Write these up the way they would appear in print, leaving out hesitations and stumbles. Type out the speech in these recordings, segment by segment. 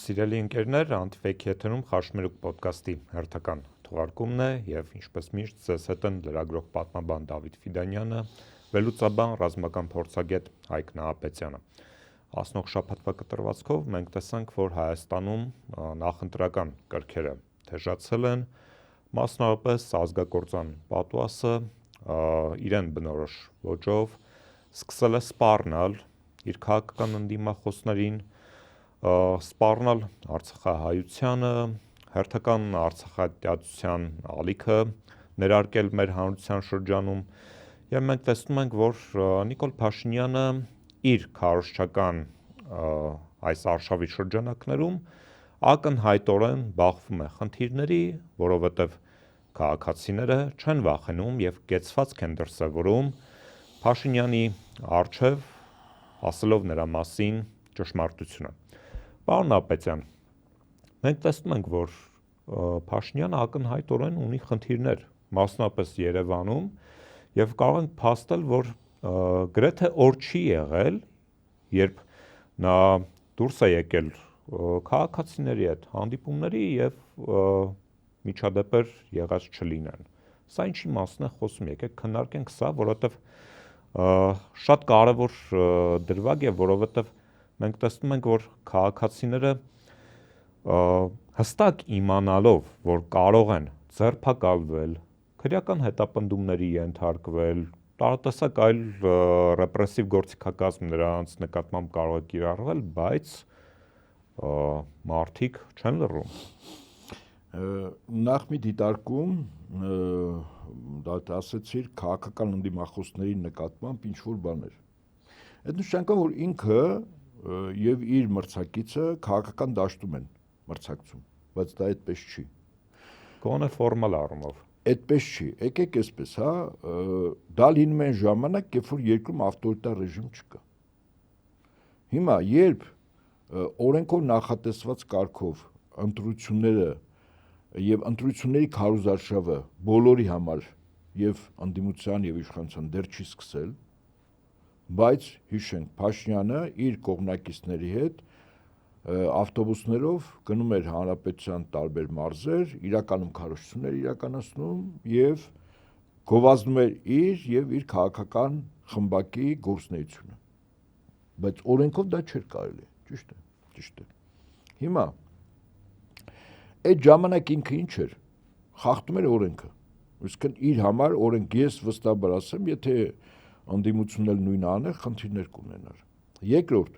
Սիրելի ընկերներ, Անտիֆեյք եթերում Խաշմերուկ պոդքասթի հերթական թողարկումն է եւ ինչպես միշտ ձեզ հետ են լրագրող պատմաբան Դավիթ Ֆիդանյանը, վերլուծաբան ռազմական փորձագետ Հայկ Նահապետյանը։ Ասնող շաբաթվա կտրվածքով մենք տեսանք, որ Հայաստանում նախընտրական կրքերը թեժացել են, մասնավորապես ազգակործան պատուասը իրեն բնորոշ ոճով սկսել է սպառնալ իր քաղաքական ընդդիմախոսներին, սպառնալ արցախահայությանը, հերթական արցախատյացության ալիքը ներարկել մեր հանրության շրջանում եւ մենք տեսնում ենք, որ Նիկոլ Փաշինյանը իր քարոզչական այս արշավի շրջանակներում ակնհայտորեն բախվում է խնդիրների, որովհետեւ քաղաքացիները չեն վախենում եւ կեցվածք են դրսևորում Փաշինյանի առջև, ասելով նրա մասին ճշմարտությունը։ Պարոն Նահապետյան, մենք տեսնում ենք, որ Փաշինյանը ակնհայտորեն ունի խնդիրներ, մասնապես Երևանում, եւ կարող ենք փաստել, որ գրեթե օր չի եղել, երբ նա դուրս է եկել քաղաքացիների հետ հանդիպումների եւ միջադեպեր եղած չլինեն։ Սա ինչի մասն է խոսում, եկեք քննարկենք սա, որովհետեւ շատ կարևոր դրվագ է, որովհետեւ մենք տեսնում ենք, որ քաղաքացիները հստակ իմանալով, որ կարող են ձերբակալվել, քրեական հետապնդումների ենթարկվել, տարատեսակ այլ ռեպրեսիվ գործիքակազմ նրանց նկատմամբ կարող է կիրառվել, բայց մարդիկ չեն լռում։ Նախ մի դիտարկում ասեցիր քաղաքական ընդդիմախոսների նկատմամբ ինչ որ բաներ։ Այդ նշանակում որ ինքը եւ իր մրցակիցը քաղաքական դաշտում են մրցակցում, բայց դա այդպես չի։ Գոնե ֆորմալ առումով։ Այդպես չի։ Եկեք այսպես, հա, դա լինում է ժամանակ, երբ որ երկրում ավտորիտար ռեժիմ չկա։ Հիմա երբ օրենքով նախատեսված կարգով ընտրությունները եւ ընտրությունների քարոզարշավը բոլորի համար եւ ընդդիմության եւ իշխանության դեռ չի սկսել, բայց հիշենք Փաշինյանը իր կողմնակիցների հետ ավտոբուսներով գնում էր հանրապետության տարբեր մարզեր, իրականում քարոզություններ իրականացնում եւ գովազդում էր իր եւ իր քաղաքական խմբակի գործունեությունը։ Բայց օրենքով դա չէր կարելի, ճիշտ է։ Հիմա այդ ժամանակ ինքը ինչ էր, խախտում էր օրենքը։ Իսկն իր համար օրենք ես վստահաբար ասեմ, եթե ընդդիմությունն էլ նույնը աներ, խնդիրներ կունենար։ Երկրորդ,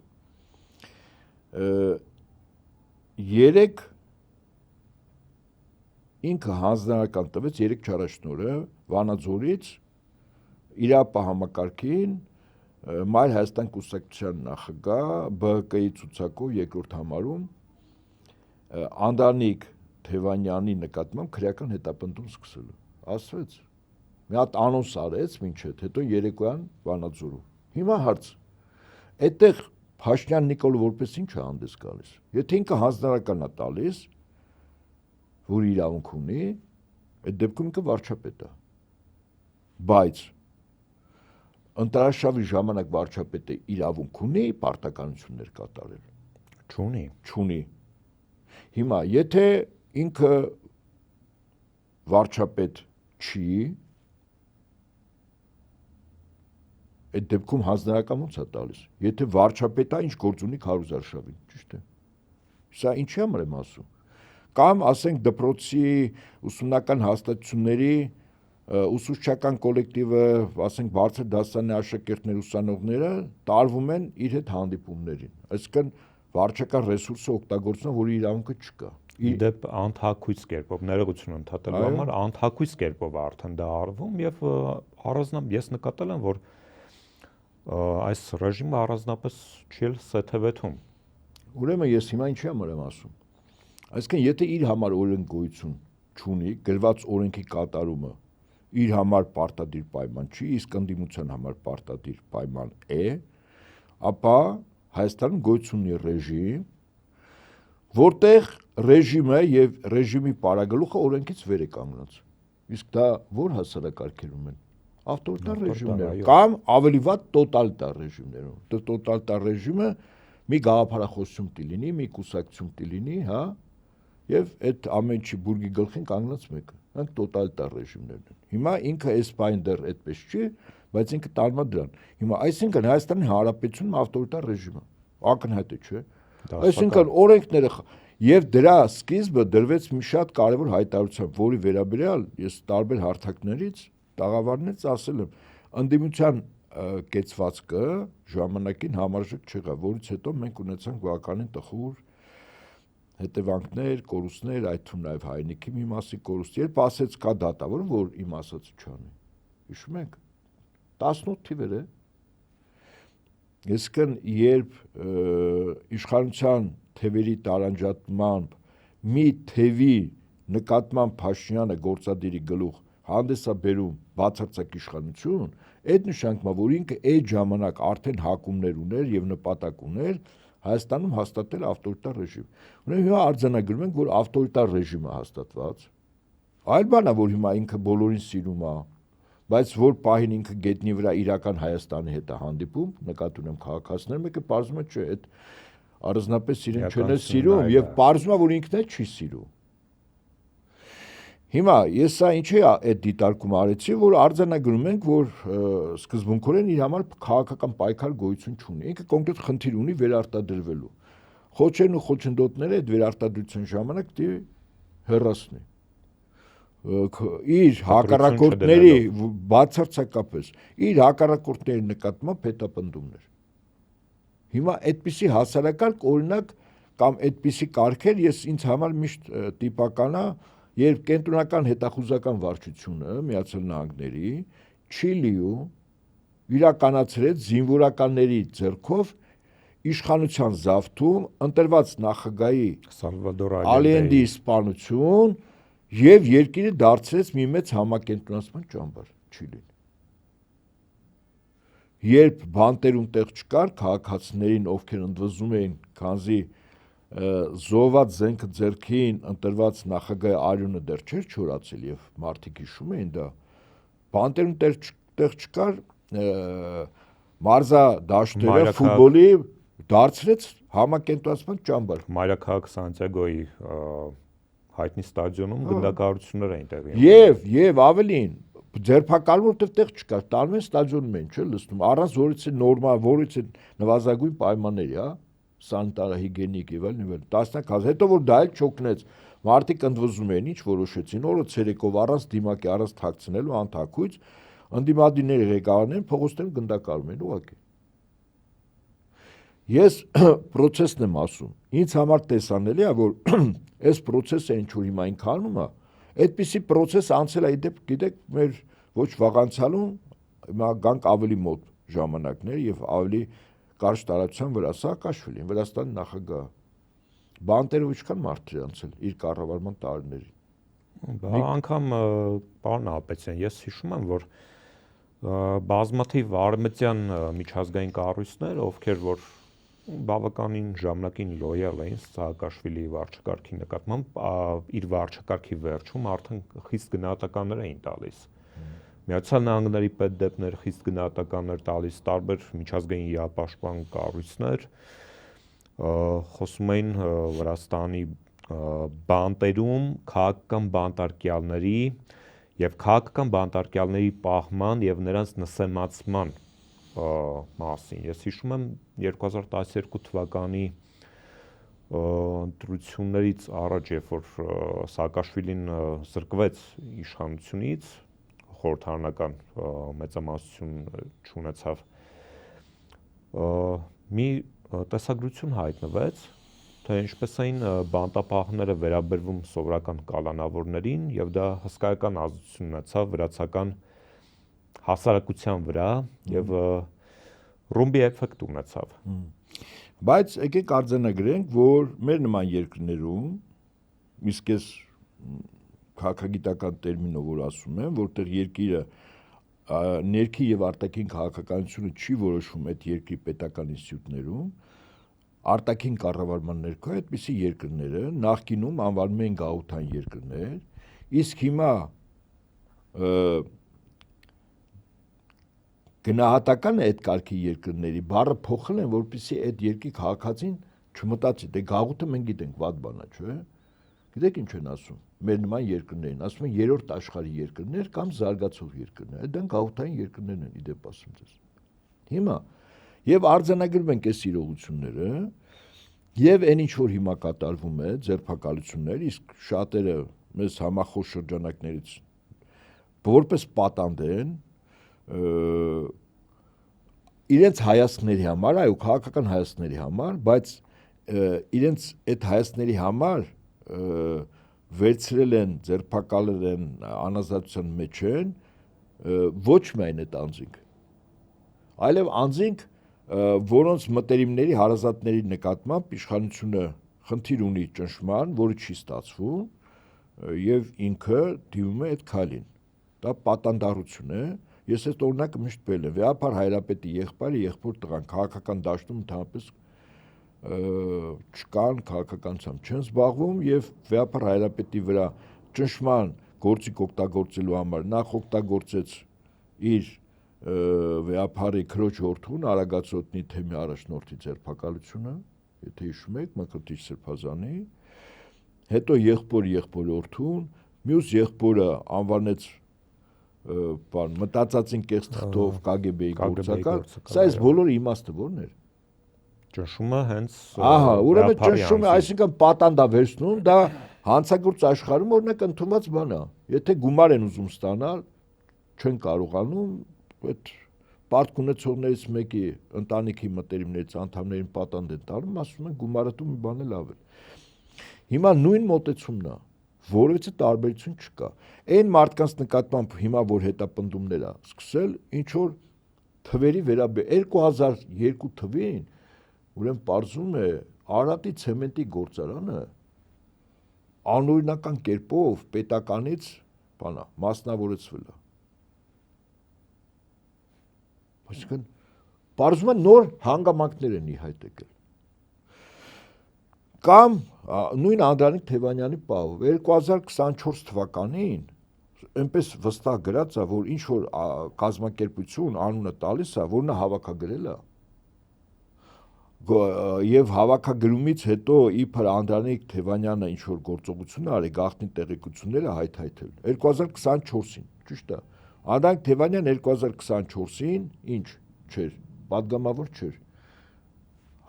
3 ինքը հանձնարարական տվեց 3 չարաշնորհը Վանաձորից իրապահ համակարգին Մայր Հայաստան կուսակցության նախագահ ԲՀԿ-ի ցուցակով երկրորդ համարում Անդրանիկ Թևանյանի նկատմամբ քրեական հետապնդում սկսելու։ Ասվեց։ Մի հատ անոնս արեց մինչեւ, հետո երեկոյան Վանաձորում։ Հիմա հարց։ Այդտեղ Փաշինյան Նիկոլը որպես ինչ է հանդես գալիս։ Եթե ինքը հանձնարարական է տալիս, որ իրավունք ունի, այդ դեպքում ինքը վարչապետ է։ Բայց ընտրաշավի ժամանակ վարչապետը իրավունք ունի պարտականություններ կատարել։ Չունի։ Հիմա եթե ինքը վարչապետ չի, այդ դեպքում հանձնարարական ո՞նց է տալիս։ Եթե վարչապետը ինչ գործ ունի քարոզարշավին, ճիշտ է։ Սա ինչի համար եմ ասում։ Կամ ասենք դպրոցի ուսումնական հաստատությունների ուսուցչական կոլեկտիվը, ասենք բարձր դասարանի աշակերտներ, ուսանողները տարվում են իր հետ հանդիպումներին։ Այսինքն վարչական ռեսուրսը օգտագործում, որի իրավունքը չկա։ Իդեպ անթակույց կերպով ներողություն ընդհատելու համար անթակույց կերպով արդեն դա արվում եւ առանձնապես ես նկատել եմ, որ այս ռեժիմը առանձնապես չի էլ սեթևեթում։ Ուրեմն ես հիմա ինչի համար եմ ասում։ Այսինքն եթե իր համար օրենք գոյություն չունի, գրված օրենքի կատարումը իր համար պարտադիր պայման չի, իսկ ընդդիմության համար պարտադիր պայման է, ապա Հայաստանում գոյություն ունի ռեժիմ, որտեղ ռեժիմը եւ ռեժիմի պարագլուխը օրենքից վեր է կանգնած։ Իսկ դա որ հասարակարգերում են։ Ավտորիտար ռեժիմներ կամ ավելի վատ տոտալիտար ռեժիմներում։ Տոտալիտար ռեժիմը մի գաղափարախոսություն տիլինի, մի կուսակցություն տիլինի, հա, եւ այդ ամեն ինչի բուրգի գլխին կանգնած մեկը, հա, տոտալիտար ռեժիմներն են։ Հիմա ինքը այս բան դեռ այդպես չի, բայց ինքը տարմա դրան։ Հիմա այսինքն Հայաստանի Հանրապետությունում ավտորիտար ռեժիմ է, ակնհայտ է, չէ։ Այսինքն օրենքները եւ դրա սկիզբը դրվեց մի շատ կարեւոր հայտարարությամբ, որի վերաբերյալ ես տարբեր հարթակներից տաղավարներից ասել եմ, ընդդիմության կեցվածքը ժամանակին համարժեք չեղավ, որից հետո մենք ունեցանք բավականին տխուր հետևանքներ, կորուստներ, այդ թվում նաև հայնիկի մի մասի կորուստ, երբ ասեց կա դատավոր, որ իմ ասածը չանի։ Հիշում եք 18 թիվեր է։ Այսինքն երբ իշխանության թևերի տարանջատմամբ մի թևի նկատմամբ Փաշինյանը գործադիրի գլուխ հանդես է բերում բացարձակ իշխանություն, այդ նշանակում է, որ ինքը այդ ժամանակ արդեն հակումներ ուներ եւ նպատակ ուներ Հայաստանում հաստատել ավտորիտար ռեժիմ։ Ուրեմն հիմա արձանագրում ենք, որ ավտորիտար ռեժիմը հաստատված։ Այլ բան է, որ հիմա ինքը բոլորին սիրում է, բայց որ պահին ինքը գետնի վրա իրական Հայաստանի հետ է հանդիպում, նկատի ունեմ քաղաքացիներ, մեկը պարզում է, չէ, այդ առանձնապես իրեն չեն սիրում եւ պարզում է, որ ինքն է չի սիրում։ Հիմա ես սա ինչի է այդ դիտարկում արեցի, որ արձանագրում ենք, որ սկզբունքորեն իր համար քաղաքական պայքար գոյություն չունի։ Ինքը կոնկրետ խնդիր ունի վերարտադրվելու։ Խոչերն ու խոչընդոտները այդ վերարտադրության ժամանակ դի հեռացնի։ Իր հակառակորդների բացարձակապես իր հակառակորդների նկատմամբ հետապնդումներ։ Հիմա այդպիսի հասարակարգ օրինակ կամ այդպիսի կարգեր ես ինձ համար միշտ տիպական է, երբ կենտրոնական հետախուզական վարչությունը Միացյալ Նահանգների Չիլիում իրականացրեց զինվորականների ձեռքով իշխանության զավթում ընտրված նախագահի Սալվադոր Ալենդի սպանություն եւ երկիրը դարձրեց մի մեծ համակենտրոնացման ճամբար Չիլին։ Երբ բանտերում տեղ չկար քաղաքացիներին, ովքեր ընդվզում էին, քանզի զոհված զենքը ձեռքին ընտրված նախագահի արյունը դեռ չէր չորացել եւ մարդիկ հիշում էին դա, բանտերում տեղ չկար, մարզա դաշտերը ֆուտբոլի դարձրեց համակենտրոնացման ճամբար։ Մայրաքաղաք Սանտիագոյի հայտնի ստադիոնում գնդակահարություններ էին տեղի Եվ ավելին ձերբակալում որտեղ տեղ չկար, տանում են ստադիոնում են, չէ՞ լսում, առանց որից նորմալ, որից նվազագույն պայմանների, հա, սանիտարահիգիենիկ եւ այլն, տասնյակ հազար, հետո որ դա էլ չօգնեց, մարդիկ ընդվզում էին, ինչ որոշեցին, օրը ցերեկով առանց դիմակի, առանց թաքցնելու անթաքույց, ընդդիմադիրների ղեկավարներն փողոցներում գնդակարում են ուղղակի։ Ես process-ն եմ ասում, ինձ համար տեսանելի է, որ այս process-ը ինչ որ հիմա ինքանում է, այդպիսի process անցել է իդեպ, գիտեք, մեր ոչ վաղանցյալում, հիմա գանք ավելի մոտ ժամանակներ եւ ավելի կարճ տարածության վրա Սաակաշվիլին, Վրաստանի նախագահ, բանտերով ինչքան մարդ էր անցել իր կառավարման տարիներին։ Անգամ պարոն Ապեցյան, ես հիշում եմ, որ բազմաթիվ արևմտյան միջազգային կառույցներ, ովքեր որ բավականին ժամանակին լոյալ էին Սաակաշվիլի վարչակարգի նկատմամբ, իր վարչակարգի վերջում արդեն խիստ գնահատականներ էին տալիս։ Միացյալ Նահանգների պետդեպներ խիստ գնահատականներ տալիս, տարբեր միջազգային իրավապաշտպան կառույցներ խոսում էին Վրաստանի բանտերում քաղաքական բանտարկյալների եւ քաղաքական բանտարկյալների պահման եւ նրանց նսեմացման մասին։ Ես հիշում եմ 2012 թվականի ընտրություններից առաջ, երբ որ Սաակաշվիլին զրկվեց իշխանությունից, խորհրդարանական մեծամասնություն չունեցավ, մի տեսագրություն հայտնվեց, թե ինչպես էին բանտապահները վերաբերվում սովորական կալանավորներին եւ դա հսկայական ազդեցություն ունեցավ վրացական հասարակության վրա եւ ռումբի էֆեկտ ունեցավ։ Բայց եկեք արձանագրենք, որ մեր նման երկրներում իսկ ես քաղաքագիտական տերմինով որ ասում եմ, որտեղ երկիրը ներքին եւ արտաքին քաղաքականությունը չի որոշվում այդ երկրի պետական ինստիտուտներում, արտաքին կառավարման ներքո այդպիսի երկրները նախկինում անվանում են գաղութային երկրներ, իսկ հիմա գնահատական է այդ կարգի երկրների բառը փոխել են, որպեսզի այդ երկրի քաղաքացին չմտածի, դե գաղութը մենք գիտենք վատ բան է, չէ՞։ Գիտեք ինչ են ասում։ Մեր նման երկրներին, ասում են երրորդ աշխարհի երկրներ կամ զարգացող երկրներ։ Այդ գաղութային երկրներն են, իդեպ ասում ձեզ։ Հիմա եւ արձանագրում ենք այս իրողությունները, եւ այն ինչ որ հիմա կատարվում է, ձերբակալություններ, իսկ շատերը մեզ համախոս շրջանակներից որպես պատանդ են, իրենց հայացքների համար, այո, քաղաքական հայացքների համար, բայց իրենց այդ հայացքների համար վերցրել են, ձերբակալել են, անազատության մեջ են ոչ միայն այդ անձինք, այլև անձինք, որոնց մտերիմների, հարազատների նկատմամբ իշխանությունը խնդիր ունի ճնշման, որը չի ստացվում, եւ ինքը դիմում է այդ քայլին։ Դա պատանդառություն է։ Ես այդ օրինակը միշտ բերել եմ։ Վեհապար Հայրապետի եղբայրը, եղբոր տղան քաղաքական դաշտում ընդհանրապես չկան, քաղաքականությամբ չեն զբաղվում եւ Վեհապար Հայրապետի վրա ճնշման գործիք օգտագործելու համար նախ օգտագործեց իր Վեհապարի քրոջ որդուն Արագածոտնի թեմի առաջնորդի ձերբակալությունը, եթե հիշում եք, Մկրտիչ Սրբազանի, հետո եղբոր որդուն, մյուս եղբորը անվանեց բան մտածածին կեղծ թղթով KGB-ի գործակալ, սա այս բոլորը իմաստը ո՞րն էր։ Ճնշումը հենց ահա, ուրեմն ճնշումը, այսինքն պատանդա վերցնում, դա հանցագործ աշխարհում օրինակ ընդունված բան է։ Եթե գումար են ուզում ստանալ, չեն կարողանում, այդ պարտք ունեցողներից մեկի ընտանիքի մտերիմներից անդամներին պատանդ են տալում, ասում են գումարը դու մի բան էլ ավել։ Հիմա նույն մոտեցումն է, որովհետեւ տարբերություն չկա։ Այն մարդկանց նկատմամբ հիմա որ հետապնդումներ է սկսել, ինչ որ թվերի վերաբերյալ 2002 թվին, ուրեմն պարզում է Արարատի ցեմենտի գործարանը անօրինական կերպով պետականից բանա մասնավորեցվել է։ Այսինքն պարզում է նոր հանգամանքներ են ի հայտ եկել։ Կամ նույն Անդրանիկ Թևանյանի պահով 2024 թվականին այնպես վստահ գրած է, որ ինչ որ կազմակերպություն անունը տալիս է, որ նա հավաքագրել է։ Եվ հավաքագրումից հետո իբր Անդրանիկ Թևանյանը ինչ որ գործողություն արի, գաղտնի տեղեկությունները հայթայթել 2024-ին, ճիշտ է։ Անդրանիկ Թևանյան 2024-ին ինչ չէր, պատգամավոր չէր։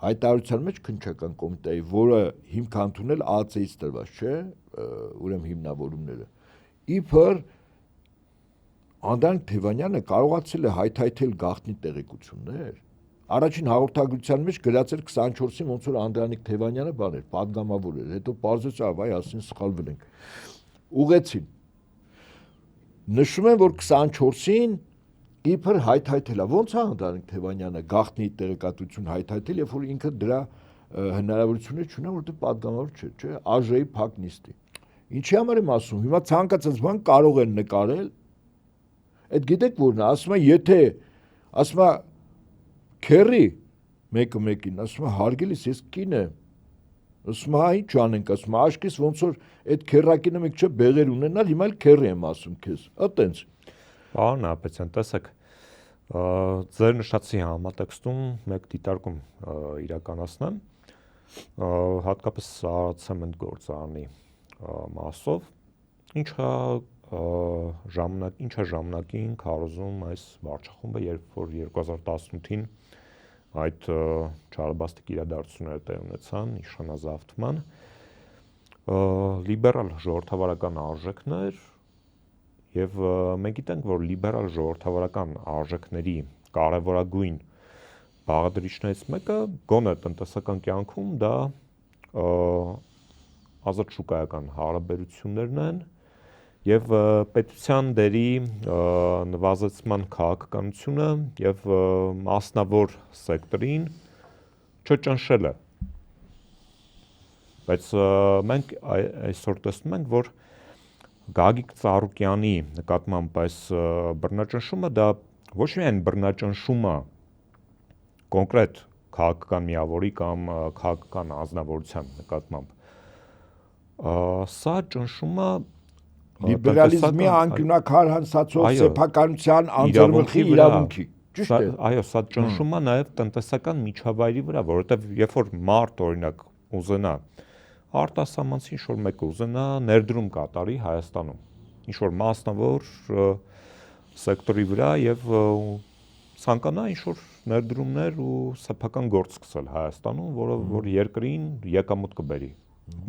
Հայտարարության մեջ քննչական կոմիտեի, որը հիմք ընդունել ԱԱՑ-ից տրված, չէ, ուրեմն հիմնավորումները։ Իբր Անդրանիկ Թևանյանը կարողացել է հայթայթել գաղտնի տեղեկություններ։ Առաջին հաղորդագրության մեջ գրած էր 24-ին ոնց որ Անդրանիկ Թևանյանը բան էր, պատգամավոր էր, հետո պարզեց, այ ասին սխալվել ենք։ Ուղեցին։ Նշում են, որ 24-ին իբր հայթայթել է, ոնց է Անդրանիկ Թևանյանը գաղտնի տեղեկատվություն հայթայթել, երբ որ ինքը դրա հնարավորությունը չունի, որտեղ պատգամավոր չէ, չէ, ԱԺ-ի փակ նիստի։ Ինչի համար եմ ասում, հիմա ցանկացած բան կարող են նկարել։ Այդ գիտեք որն է, ասում են, եթե ասում է քերի մեկը մեկին, ասում է հարգելիս, ես կին եմ։ Ասում է, ինչ անենք, ասում է, աշկես ոնց որ այդ քերակինը մեկ չէ բեղեր ունենալ, հիմա էլ քերի եմ ասում քեզ։ Այտենց։ Պարոն Ապետյան, տեսեք, ձեր նշածի համատեքստում մեկ դիտարկում իրականացնեմ, հատկապես Սարացեմենտ գործարանի մասով, ինչա ժամանակին քարոզում այս վարչախումբը, երբ որ 2018-ին այդ չարաբաստիկ իրադարձությունները տեղ ունեցան իշխանազավթման, լիբերալ ժողովրդավարական արժեքներ եւ մենք գիտենք, որ լիբերալ ժողովրդավարական արժեքների կարևորագույն բաղադրիչներից մեկը գոնե տնտեսական կյանքում դա ազատ շուկայական հարաբերություններն են եւ պետության դերի նվազեցման քաղաքականությունը եւ մասնավոր սեկտորին չճնշելը։ Բայց մենք այսօր տեսնում ենք, որ Գագիկ Ծառուկյանի նկատմամբ այս բռնաճնշումը դա ոչ միայն բռնաճնշումը կոնկրետ քաղաքական միավորի կամ քաղաքական անձնավորության նկատմամբ, սա ճնշումը լիբերալիզմի անկյունակար հանցածով սեփականության անձեռնմխի իրավունքի։ Ճիշտ է։ Այո, սա ճնշում է նաև տնտեսական միջավայրի վրա, որովհետև երբ որ մարդ օրինակ ուզենա արտասահմանցի ինչ-որ մեկը ուզենա ներդրում կատարի Հայաստանում, ինչ-որ մասնավոր սեկտորի վրա եւ ցանկանա ինչ-որ ներդրումներ ու սեփական գործ սկսել Հայաստանում, որը որ երկրին եկամուտ կբերի։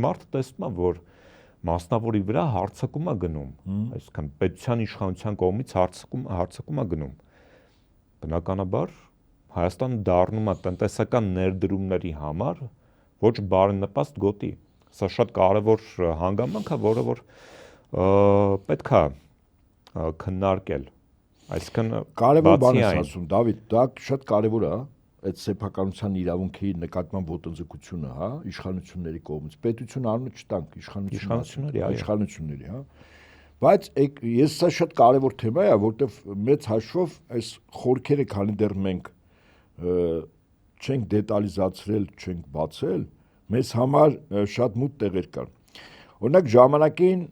Մարդը տեսնում է, որ մասնավորի վրա հարձակում է գնում, այսինքն պետության իշխանության կողմից հարձակում է գնում։ Բնականաբար Հայաստանը դառնում է տնտեսական ներդրումների համար ոչ բարենպաստ գոտի։ Սա շատ կարևոր հանգամանք է, որը որ պետք է քննարկել։ Այսինքն կարևոր բան ես ասում, Դավիթ, դա շատ կարևոր է, այդ սեփականության իրավունքի նկատմամբ ոտնձգությունը, հա, իշխանությունների կողմից։ Պետություն անունը չտանք, իշխանությունների, հա։ Բայց ես սա շատ կարևոր թեմա է, որտեվ մեծ հաշվով այս խորքերը, քանի դեռ մենք չենք դետալիզացրել, չենք բացել, մեզ համար շատ մութ տեղեր կան։ Օրինակ ժամանակին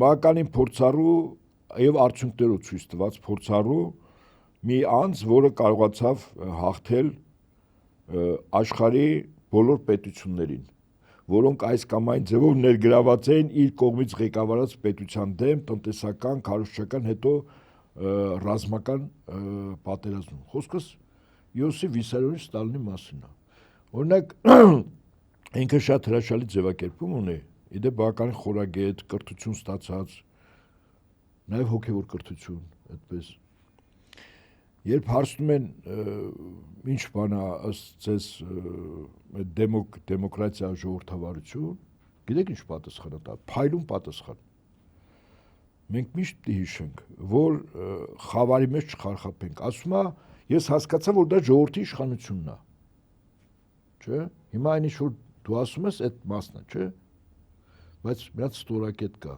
մականին փորձառու եւ արդյունքներով ցույց տված փորձառու մի անձ, որը կարողացավ հաղթել աշխարհի բոլոր պետություններին, որոնք այս կամ այն ձևով ներգրաված էին իր կողմից ղեկավարած պետության դեմ տնտեսական, քարոզչական, հետո ռազմական պատերազմում։ Խոսքս Յոսիֆ Վիսարիոնովիչ Ստալինի մասին է։ Օրինակ ինքը շատ հրաշալի ձևակերպում ունի, իդեպ բավականին խորագետ, կրթություն ստացած, նաև հոգևոր կրթություն, այդպես։ Երբ հարցնում են ինչ բան է ըստ ձեզ դեմոկրատիա, ժողովրդավարություն, գիտեք ինչ պատասխան է տա, փայլուն պատասխան։ Մենք միշտ պիտի հիշենք, որ խավարի մեջ չխարխափենք։ Ասում է, ես հասկացա, որ դա ժողովրդի իշխանությունն է։ Չէ՞։ Հիմա այն ինչ որ դու ասում ես, այդ մասն է, չէ՞։ Բայց մի հատ ստորակետ կա։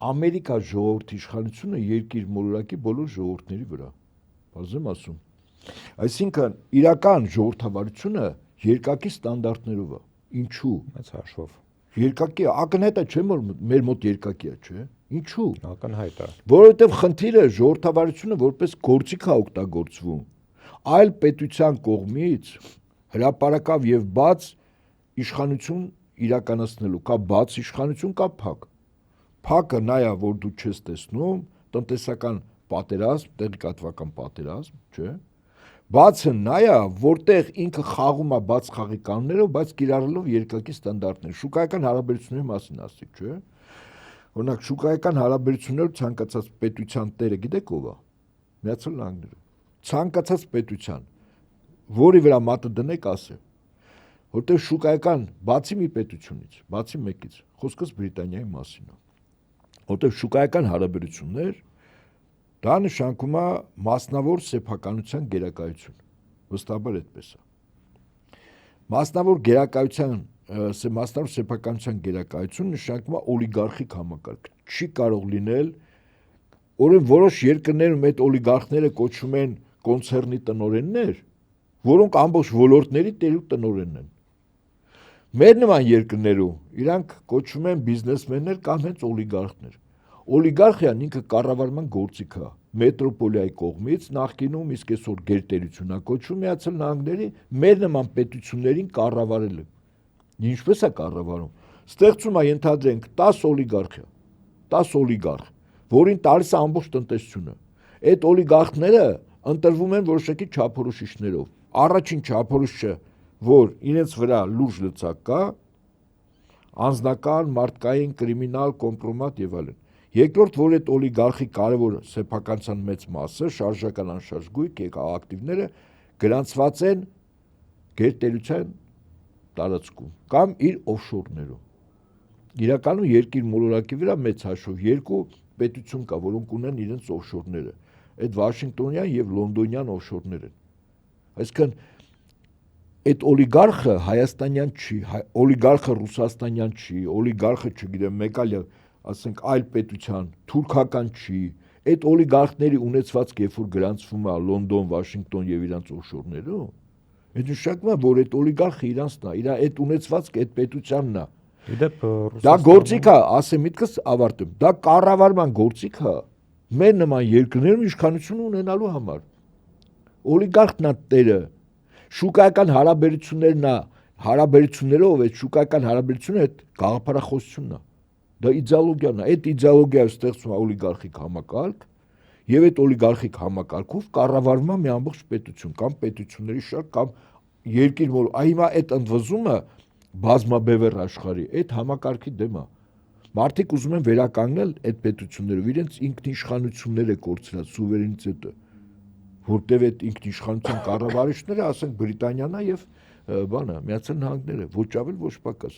Ամերիկա ժողովրդի իշխանությունը երկիր մոլորակի բոլոր ժողովուրդների վրա։ Բարձեմ ասում։ Այսինքն իրական ժողովրդավարությունը երկակի ստանդարտներով է։ Ինչու։ Մեծ հաշվով։ Երկակի ակնհայտ է, չէ՞ որ մեր մոտ երկակի է, չէ՞։ Ինչու։ Ակնհայտ է։ Որովհետև խնդիրը ժողովրդավարությունը որպես գործիք է օգտագործվում այլ պետության կողմից հրապարակավ եւ բաց իշխանություն իրականացնելու, կա բաց իշխանություն, կա փակ։ Փակը նա է, որ դու չես տեսնում, տնտեսական պատերազմ, տեղեկատվական պատերազմ, չէ՞։ Բացը նա է, որտեղ ինքը խաղում է բաց խաղի կանոններով, բայց կիրառելով երկակի ստանդարտներ։ Շուկայական հարաբերությունների մասին ասիկ, չէ՞։ Օրինակ շուկայական հարաբերություններով ցանկացած պետության տերը գիտեք ով է։ Միացյալ Նահանգները։ Ցանկացած պետության, որի վրա մատը դնեք, ասե։ Որտեղ շուկայական բացի մի պետությունից, բացի մեկից, խոսքս Բրիտանիայի մասին է։ Որտեղ շուկայական հարաբերություններ դա նշանակում է մասնավոր սեփականության գերակայություն։ Վստահաբար այդպես է։ Մասնավոր սեփականության գերակայություն նշանակում է օլիգարխիկ համակարգ։ Չի կարող լինել, որոշ երկրներում այդ օլիգարխները կոչվում են կոնցեռնի տնօրեններ, որոնք ամբողջ ոլորտների տերու տնօրենն են։ Մեր նման երկրներում իրանք կոչվում են բիզնեսմեններ կամ հենց օլիգարխներ։ Օլիգարխիան ինքը կառավարման գործիք է մետրոպոլիայի կողմից նախկինում, իսկ այսօր գերտերություն է կոչվում Միացյալ Նահանգների, մեր նման պետություններին կառավարել է։ Ինչպես է կառավարում։ Ստեղծում է ենթադրենք 10 օլիգարխիա, 10 օլիգարխ, որին տալիս է ամբողջ տնտեսությունը։ Այդ օլիգարխները ընտրվում են որոշակի չափորոշիչներով։ Առաջին չափորոշիչը, որ իրենց վրա լուրջ լծակ կա, անձնական, մարդկային, կրիմինալ, կոմպրոմատ եւ այլն։ Երկրորդ, որ այդ օլիգարխի կարևոր սեփականության մեծ մասը, շարժական անշարժ գույք եւ ակտիվները գրանցված են գերտերության տարածքում կամ իր օֆշորներում։ Իրականում երկիր մոլորակի վրա մեծ հաշվով երկու պետություն կա, որոնք ունեն իրենց օֆշորները։ Այդ Վաշինգտոնյան եւ Լոնդոնյան օֆշորներ են։ Այսինքն այդ օլիգարխը հայաստանյան չի, օլիգարխը ռուսաստանյան չի, օլիգարխը չգիտեմ, մեկ ասենք այլ պետության, թուրքական չի, այդ օլիգարխների ունեցվածքը երբ որ գրանցվում է Լոնդոն, Վաշինգտոն եւ իրանց օֆշորներում, այդ նշանակում է, որ այդ օլիգարխը իրանցն է, իր այդ ունեցվածքը այդ պետությանն է։ Իդեպ դա գործիք է, ասեմ միտքս ավարտեմ, դա կառավարման գործիք է, Մեր նման երկրներում իշխանություն ունենալու համար։ Օլիգարխն է տերը։ Շուկայական հարաբերություններով այդ շուկայական հարաբերությունը այդ գաղափարախոսությունն է։ Դա իդեոլոգիան է, այդ իդեոլոգիայով ստեղծվում է օլիգարխիկ համակարգ, եւ այդ օլիգարխիկ համակարգով կառավարվում է մի ամբողջ պետություն կամ պետությունների շարք կամ երկիր, որ հիմա այդ ընդվզումը բազմաբևեռ աշխարհի այդ համակարգի դեմ է։ Մարդիկ ուզում են վերականգնել այդ պետություններով իրենց ինքնիշխանությունները կորցրած սուվերենիտետը, որտեղ այդ ինքնիշխանության կառավարիչները, ասենք Բրիտանիան է եւ Միացյալ Նահանգները, ոչ ավել, ոչ պակաս։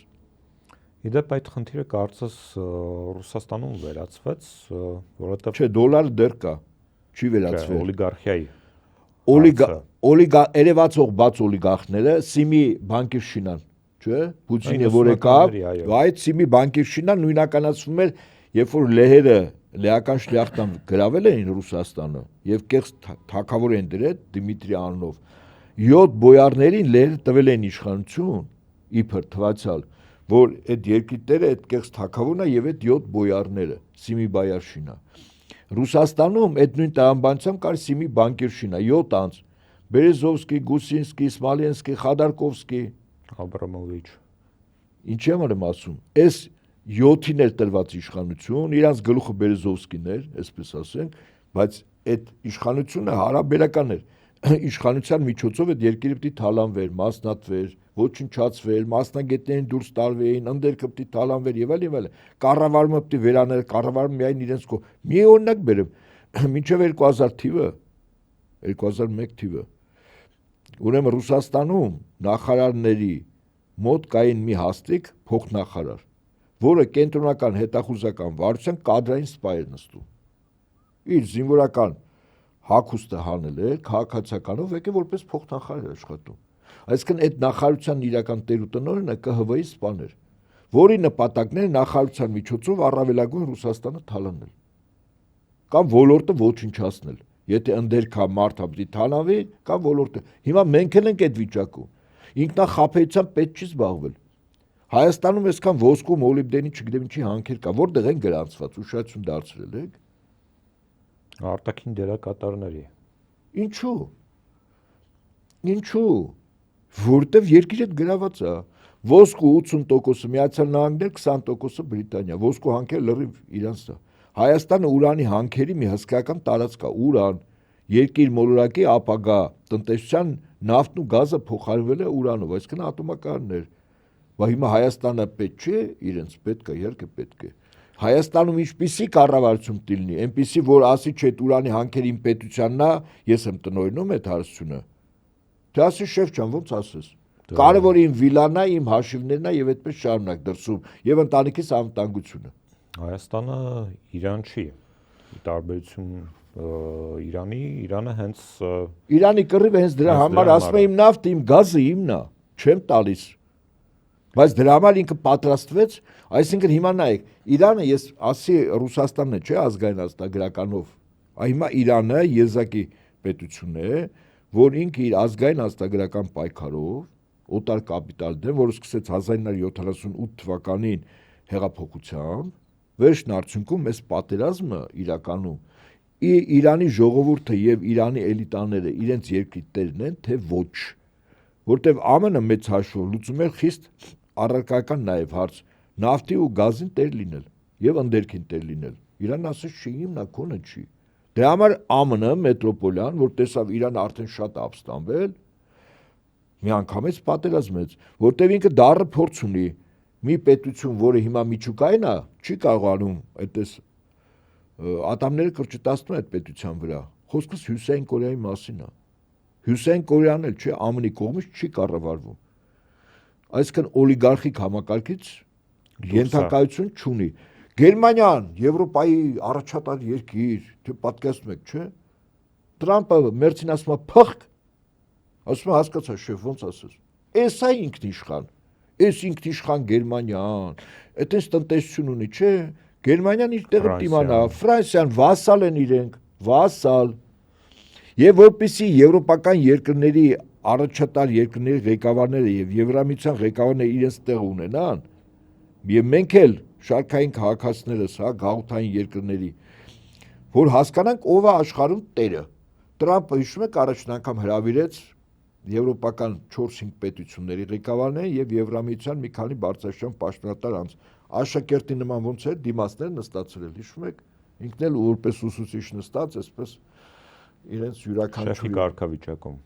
Իդեպ այդ խնդիրը կարծես Ռուսաստանում վերացվեց, որովհետև Չէ, դոլարը դեռ կա, չի վերացվել։ Օլիգարխիայի երևացող բաց օլիգարխները Սիմի բանկիրշինան, չէ՞, Պուտինը որ եկավ, այդ Սիմի բանկիրշինան նույնականացվում էր, երբ որ լեհերը լեհական շլյախտան գրավել էին Ռուսաստանը եւ կեղծ թագավոր են դրել Դիմիտրի անունով, 7 բոյարներին լեհերը տվել են իշխանություն, իբր թվացալ, որ այդ երկրները այդ կեղծ թագավորն է եւ այդ 7 բոյարները, Սիմի բայարշինա։ Ռուսաստանում այդ նույն տրամաբանությամբ կար Սիմի բանկիրշինա, 7 անձ, Բերեզովսկի, Գուսինսկի, Սմալենսկի, Խադարկովսկի, Աբրամովիչ։ Ինչ եմ ասում, այս 7-ին էր տրված իշխանություն, իրանց գլուխը Բերեզովսկին էր, այսպես ասենք, բայց այդ իշխանությունը հարաբերական էր։ Իշխանության միջոցով այդ երկիրը պիտի թալանվեր, մասնատվեր, ոչնչացվեր, մասնագետներին դուրս տարվեին, ընդերքը պիտի թալանվեր եւ այլ։ Կառավարումը պիտի վերաներ, կառավարումը միայն իրենց մի օրինակ բերեմ, մինչև 2000 թիվը, 2001 թիվը։ Ուրեմն Ռուսաստանում նախարարների մոտ կային մի հաստիկ փոխնախարար, որը կենտրոնական հետախուզական վարչության կադրային սպա էր նստում։ Իր զինվորական հագուստը հանել էր, քաղաքացիականով եկել որպես փոխնախարար աշխատում։ Այսինքն այդ նախարարության իրական տերուտնօրենը ԿՀՎ-ի սպան էր, որի նպատակն էր նախարարության միջոցով առավելագույն Ռուսաստանը թալանել կամ ոլորտը ոչնչացնել։ Եթե ընդերքա մարդը պիտի թալանվի կամ ոլորտը։ Հիմա մենք էլ ենք այդ վիճակում։ Ինքնախապեյությամբ պետք չի զբաղվել։ Հայաստանում այսքան ոսկու մոլիբդենի չգիտեմ ինչի հանքեր կա, որտեղ են գրանցված, ուշադրություն դարձրել եք։ Արտաքին դերակատարների։ Ինչու։ Որտեվ երկիրը գրաված է։ Ոսկու 80%-ը Միացյալ Նահանգներ, 20%-ը Բրիտանիա։ Ոսկու հանքերը լրիվ իրանց է։ Հայաստանը ուրանի հանքերի մի հսկայական տարածք է, ուրան, երկիր մոլորակի ապագա տնտեսության նավթն ու գազը փոխարինվել է ուրանով, այսինքն ատոմակայաններ։ Բայց հիմա Հայաստանը պետք չէ, իրենց պետք է, իհարկե պետք է։ Հայաստանում ինչպիսի կառավարություն տիլնի, այնպիսի որ ասի չէ, ուրանի հանքերի իմ պետությանն է, ես եմ տնօրինում այդ հարցությունը։ Թե ասի Շևչյան, ոնց ասես։ Կարևոր իմ վիլանն է, իմ հաշիվներն է եւ այդպես շարունակ դրսում եւ ընտանիքիս անվտանգությունը։ Հայաստանը Իրան չի։ Տարբերություն Իրանը հենց Իրանի կռիվը հենց դրա համար ասում է իմ նավթը, իմ գազը իմն է, չեմ տալիս։ Բայց դրա համար ինքը պատրաստվեց, այսինքն հիմա նայեք, Իրանը ես ասի Ռուսաստանն է, չէ, ազգային ազգագրականով։ Հիմա Իրանը եզակի պետություն է, որ ինքը իր ազգային ազգագրական պայքարով օտար կապիտալ դեմ, որը սկսեց 1978 թվականին հեղափոխությամբ, վերջն արդյունքում այս պատերազմը իրականում Իրանի ժողովուրդը եւ Իրանի էլիտաները իրենց երկրի տերն են, թե ոչ, որտեվ ԱՄՆ-ը մեծ հաշվով լուծում էր խիստ առարկայական նաեւ հարց նավթի ու գազին տեր լինել եւ ընդերքին տեր լինել։ Իրանն ասեց չի, իմն է, քոնը չի։ Դրա համար ԱՄՆ մետրոպոլյան, որ տեսավ Իրանը արդեն շատ ապստամբել, մի անգամից պատերազմեց, որտեվ ինքը դառը փորձ ունի։ Մի պետություն, որը հիմա միջուկային է, չի կարողանում այդպես ատամները կրճտացնում այդ պետության վրա։ Խոսքս Հյուսեյն Կորեայի մասին է։ Հյուսեյն Կորեան էլ չէ, ԱՄՆ-ի կողմից չի կառավարվում։ Այսինքն օլիգարխիկ համակարգից ենթակայություն չունի։ Գերմանիան, Եվրոպայի առաջատար երկիր, թե պատկերացնում եք, չէ՞։ Տրամպը մերձին ասում է փախք։ Ասում է հասկացա, շեֆ, ոնց ասես։ Էս է ինքնիշխան։ Էս ինքնիշխան Գերմանիան, այդպես տնտեսություն ունի, չէ՞։ Գերմանիան իր տեղը դիմանա, Ֆրանսիան վասալ են իրենք, վասալ։ Եվ որպեսզի եվրոպական երկրների առաջատար երկրների ղեկավարները եւ Եվրամիության ղեկավարները իրենց տեղ ունենան, եւ մենք էլ շարքային քաղաքացիներս, հա, գաղութային երկրների որ հասկանանք ով է աշխարհում տերը։ Տրամպը հիշում եք առաջին անգամ հրավիրեց եվրոպական 4-5 պետությունների ղեկավարներին եւ Եվրամիության մի քանի բարձրաստիճան պաշտոնատար անձ։ Աշակերտի նման ոնց էր դիմացներ նստածրել, հիշում եք, ինքն էլ որպես ուսուցիչ նստած, այսպես իրենց յուրաքանչյուրի կարգավիճակում։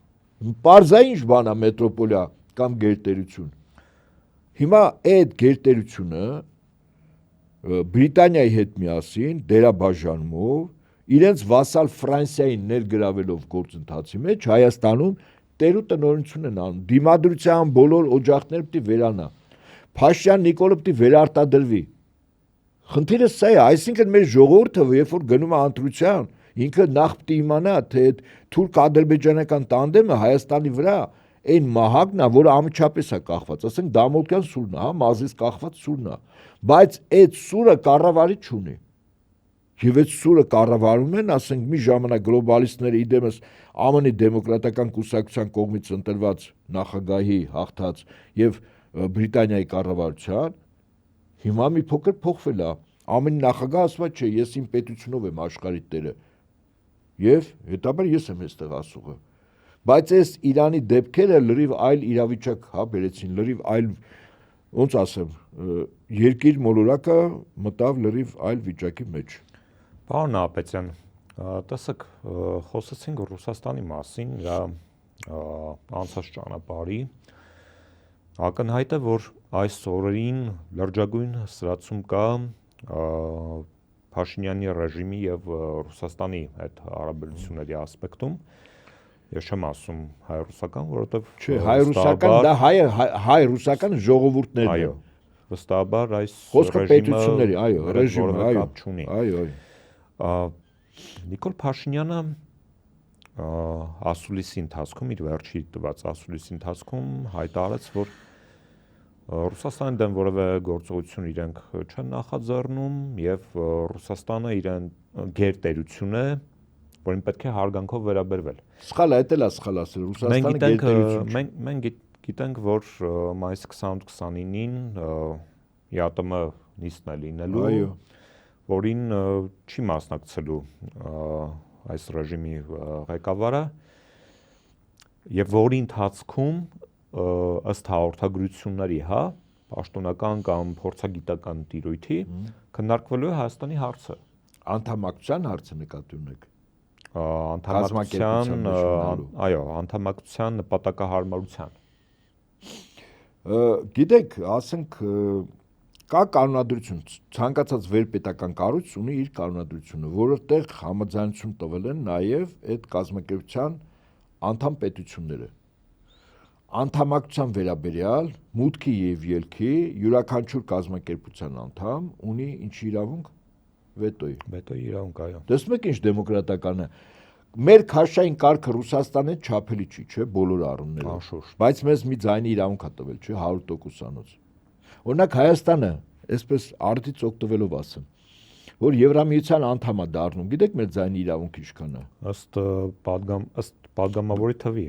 Պարզային ինչ բան է մետրոպոլիա կամ գերտերություն։ Հիմա այդ գերտերությունը Բրիտանիայի հետ միասին դերաբաժանումով իրենց վասալ Ֆրանսիային ներգրավելով գործընթացի մեջ Հայաստանում տերու տնօրինություն են անում։ Դիմադրության բոլոր օջախները պետք է վերանա։ Փաշյան Նիկոլը պետք է վերարտադրվի։ Խնդիրը սա է, այսինքն մեր ժողովուրդը, երբ որ գնում է ընտրության, ինքը նախ պետք է իմանա, թե այդ թուրք-ադրբեջանական տանդեմը Հայաստանի վրա այն մահակն է, որը ամիջապես է կախված, ասենք դամոկյան սուրն է, մազից կախված սուրն է, բայց այդ սուրը կառավարի չունի։ Եվ այդ սուրը կառավարում են, ասենք մի ժամանակ գլոբալիստները իդեմս ԱՄՆ-ի դեմոկրատական կուսակցության կողմից ընտրված նախագահի հաղթած եւ Բրիտանիայի կառավարության, հիմա մի փոքր փոխվել է։ ԱՄՆ-ի նախագահը ասում է, չէ, ես իմ պետությունով եմ աշխարհի տերը։ Եվ հետաբար ես եմ այստեղ ասուղը։ Բայց այս Իրանի դեպքերը լրիվ այլ իրավիճակ բերեցին, լրիվ այլ, ոնց ասեմ, երկիր մոլորակը մտավ լրիվ այլ վիճակի մեջ։ Պարոն Ապետյան, տեսեք, խոսեցինք Ռուսաստանի մասին, նրա անցած ճանապարհի։ Ակնհայտ է, որ այս օրերին լրջագույն սրացում կա Փաշինյանի ռեժիմի եւ Ռուսաստանի այդ հարաբերությունների ասպեկտում։ Ես չեմ ասում հայ-ռուսական, որովհետեւ չէ, հայ-ռուսական դա հայ-ռուսական ժողովուրդներն են։ Այո, վստահաբար այս պետությունների, այո, ռեժիմը, այո, այո, այո։ Նիկոլ Փաշինյանը ասուլիսի ընթացքում իր վերջի տված ասուլիսի ընթացքում հայտարարեց, որ Ռուսաստանի դեմ որևէ գործողություն իրենք չեն նախաձեռնում եւ Ռուսաստանը իրեն գերտերություն է, որին պետք է հարգանքով վերաբերվել։ Սխալ է, դա էլ է սխալ ասել, Ռուսաստանը գերտերություն։ Մենք գիտենք, որ մայիսի 28-29-ին ԵԱՏՄ նիստն է լինելու, որին չի մասնակցելու այս ռեժիմի ղեկավարը եւ որի ընթացքում ըստ հաղորդագրությունների, պաշտոնական կամ փորձագիտական տիրույթի քննարկվելու է Հայաստանի հարցը։ Անդամակցության հարցը նկատի ունեք։ Անդամակցության, այո, անդամակցության նպատակահարմարության։ Գիտեք, ասենք կա կանոնադրություն, ցանկացած վերպետական կառույց ունի իր կանոնադրությունը, որովհետև համաձայնություն տվել են նաև այդ կազմակերպության անդամ պետությունները։ Անդամակցության վերաբերյալ մուտքի եւ ելքի յուրաքանչյուր կազմակերպության անդամ ունի ինչի իրավունք վետոյի։ Վետոյի իրավունք, այո։ Տեսնում եք ինչ դեմոկրատական է։ Մեր քաշային կարգը Ռուսաստանի չափելի չի, չէ, բոլոր առումներով։ Բայց մեզ մի ձայնի իրավունք է տվել, չէ, 100%-անոց։ Օրինակ Հայաստանը, այսպես արդից օգտվելով ասեմ, որ Եվրամիության անդամ է դառնում, գիտեք մեր ձայնի իրավունքը ինչքան է։ Ըստ падգամավորի թվի։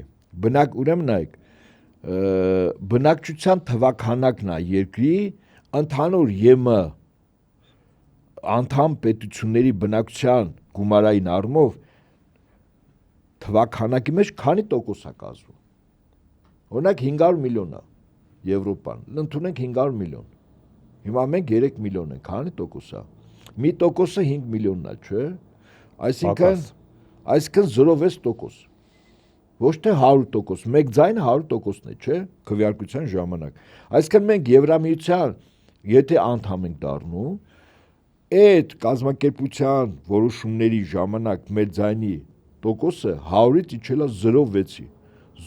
Ուրեմն նայեք, բնակչության թվաքանակն է երկրի ընդհանուր ԵՄ անդամ պետությունների բնակչության գումարային առումով թվաքանակի մեջ քանի տոկոս է կազմում։ Օրինակ 500 միլիոն է Եվրոպան, ընդունենք 500 միլիոն։ Հիմա մենք 3 միլիոն ենք, քանի տոկոս է։ Մի տոկոսը 5 միլիոնն է, չէ՞։ Այսինքն 0.6%։ Ոչ թե 100%, մեկ ձայնը 100%-ն է, չէ՞, քվեարկության ժամանակ։ Այսինքն մենք Եվրամիության եթե անդամ ենք դառնում, այդ կազմակերպության որոշումների ժամանակ մեր ձայնի տոկոսը 100-ից իջել է 0.6-ի,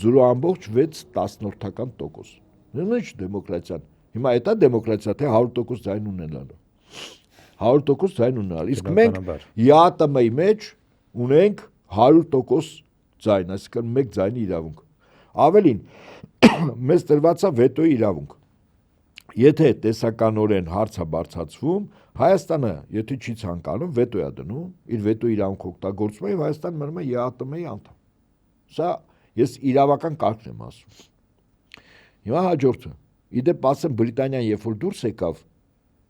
0.6%։ Նույն ինչ դեմոկրատիան։ Հիմա դա դեմոկրատիա թե 100% ձայն ունենալը։ 100% ձայն ունենալ։ Իսկ մենք ԵԱՏՄ-ի մեջ ունենք 100% ձայն, այսինքն մեկ ձայնի իրավունք։ Ավելին, մեզ տրված է վետոյի իրավունք։ Եթե տեսականորեն հարց է բարձրացվում, Հայաստանը, եթե չի ցանկանում, վետո է դնում, իր վետոյի իրավունքը օգտագործում է եւ Հայաստանը մնում է ԵԱՏՄ-ի անդամ։ Սա ես իրավական կարգն եմ ասում։ Հիմա հաջորդը։ Իդեպ ասեմ Բրիտանիան երբ որ դուրս եկավ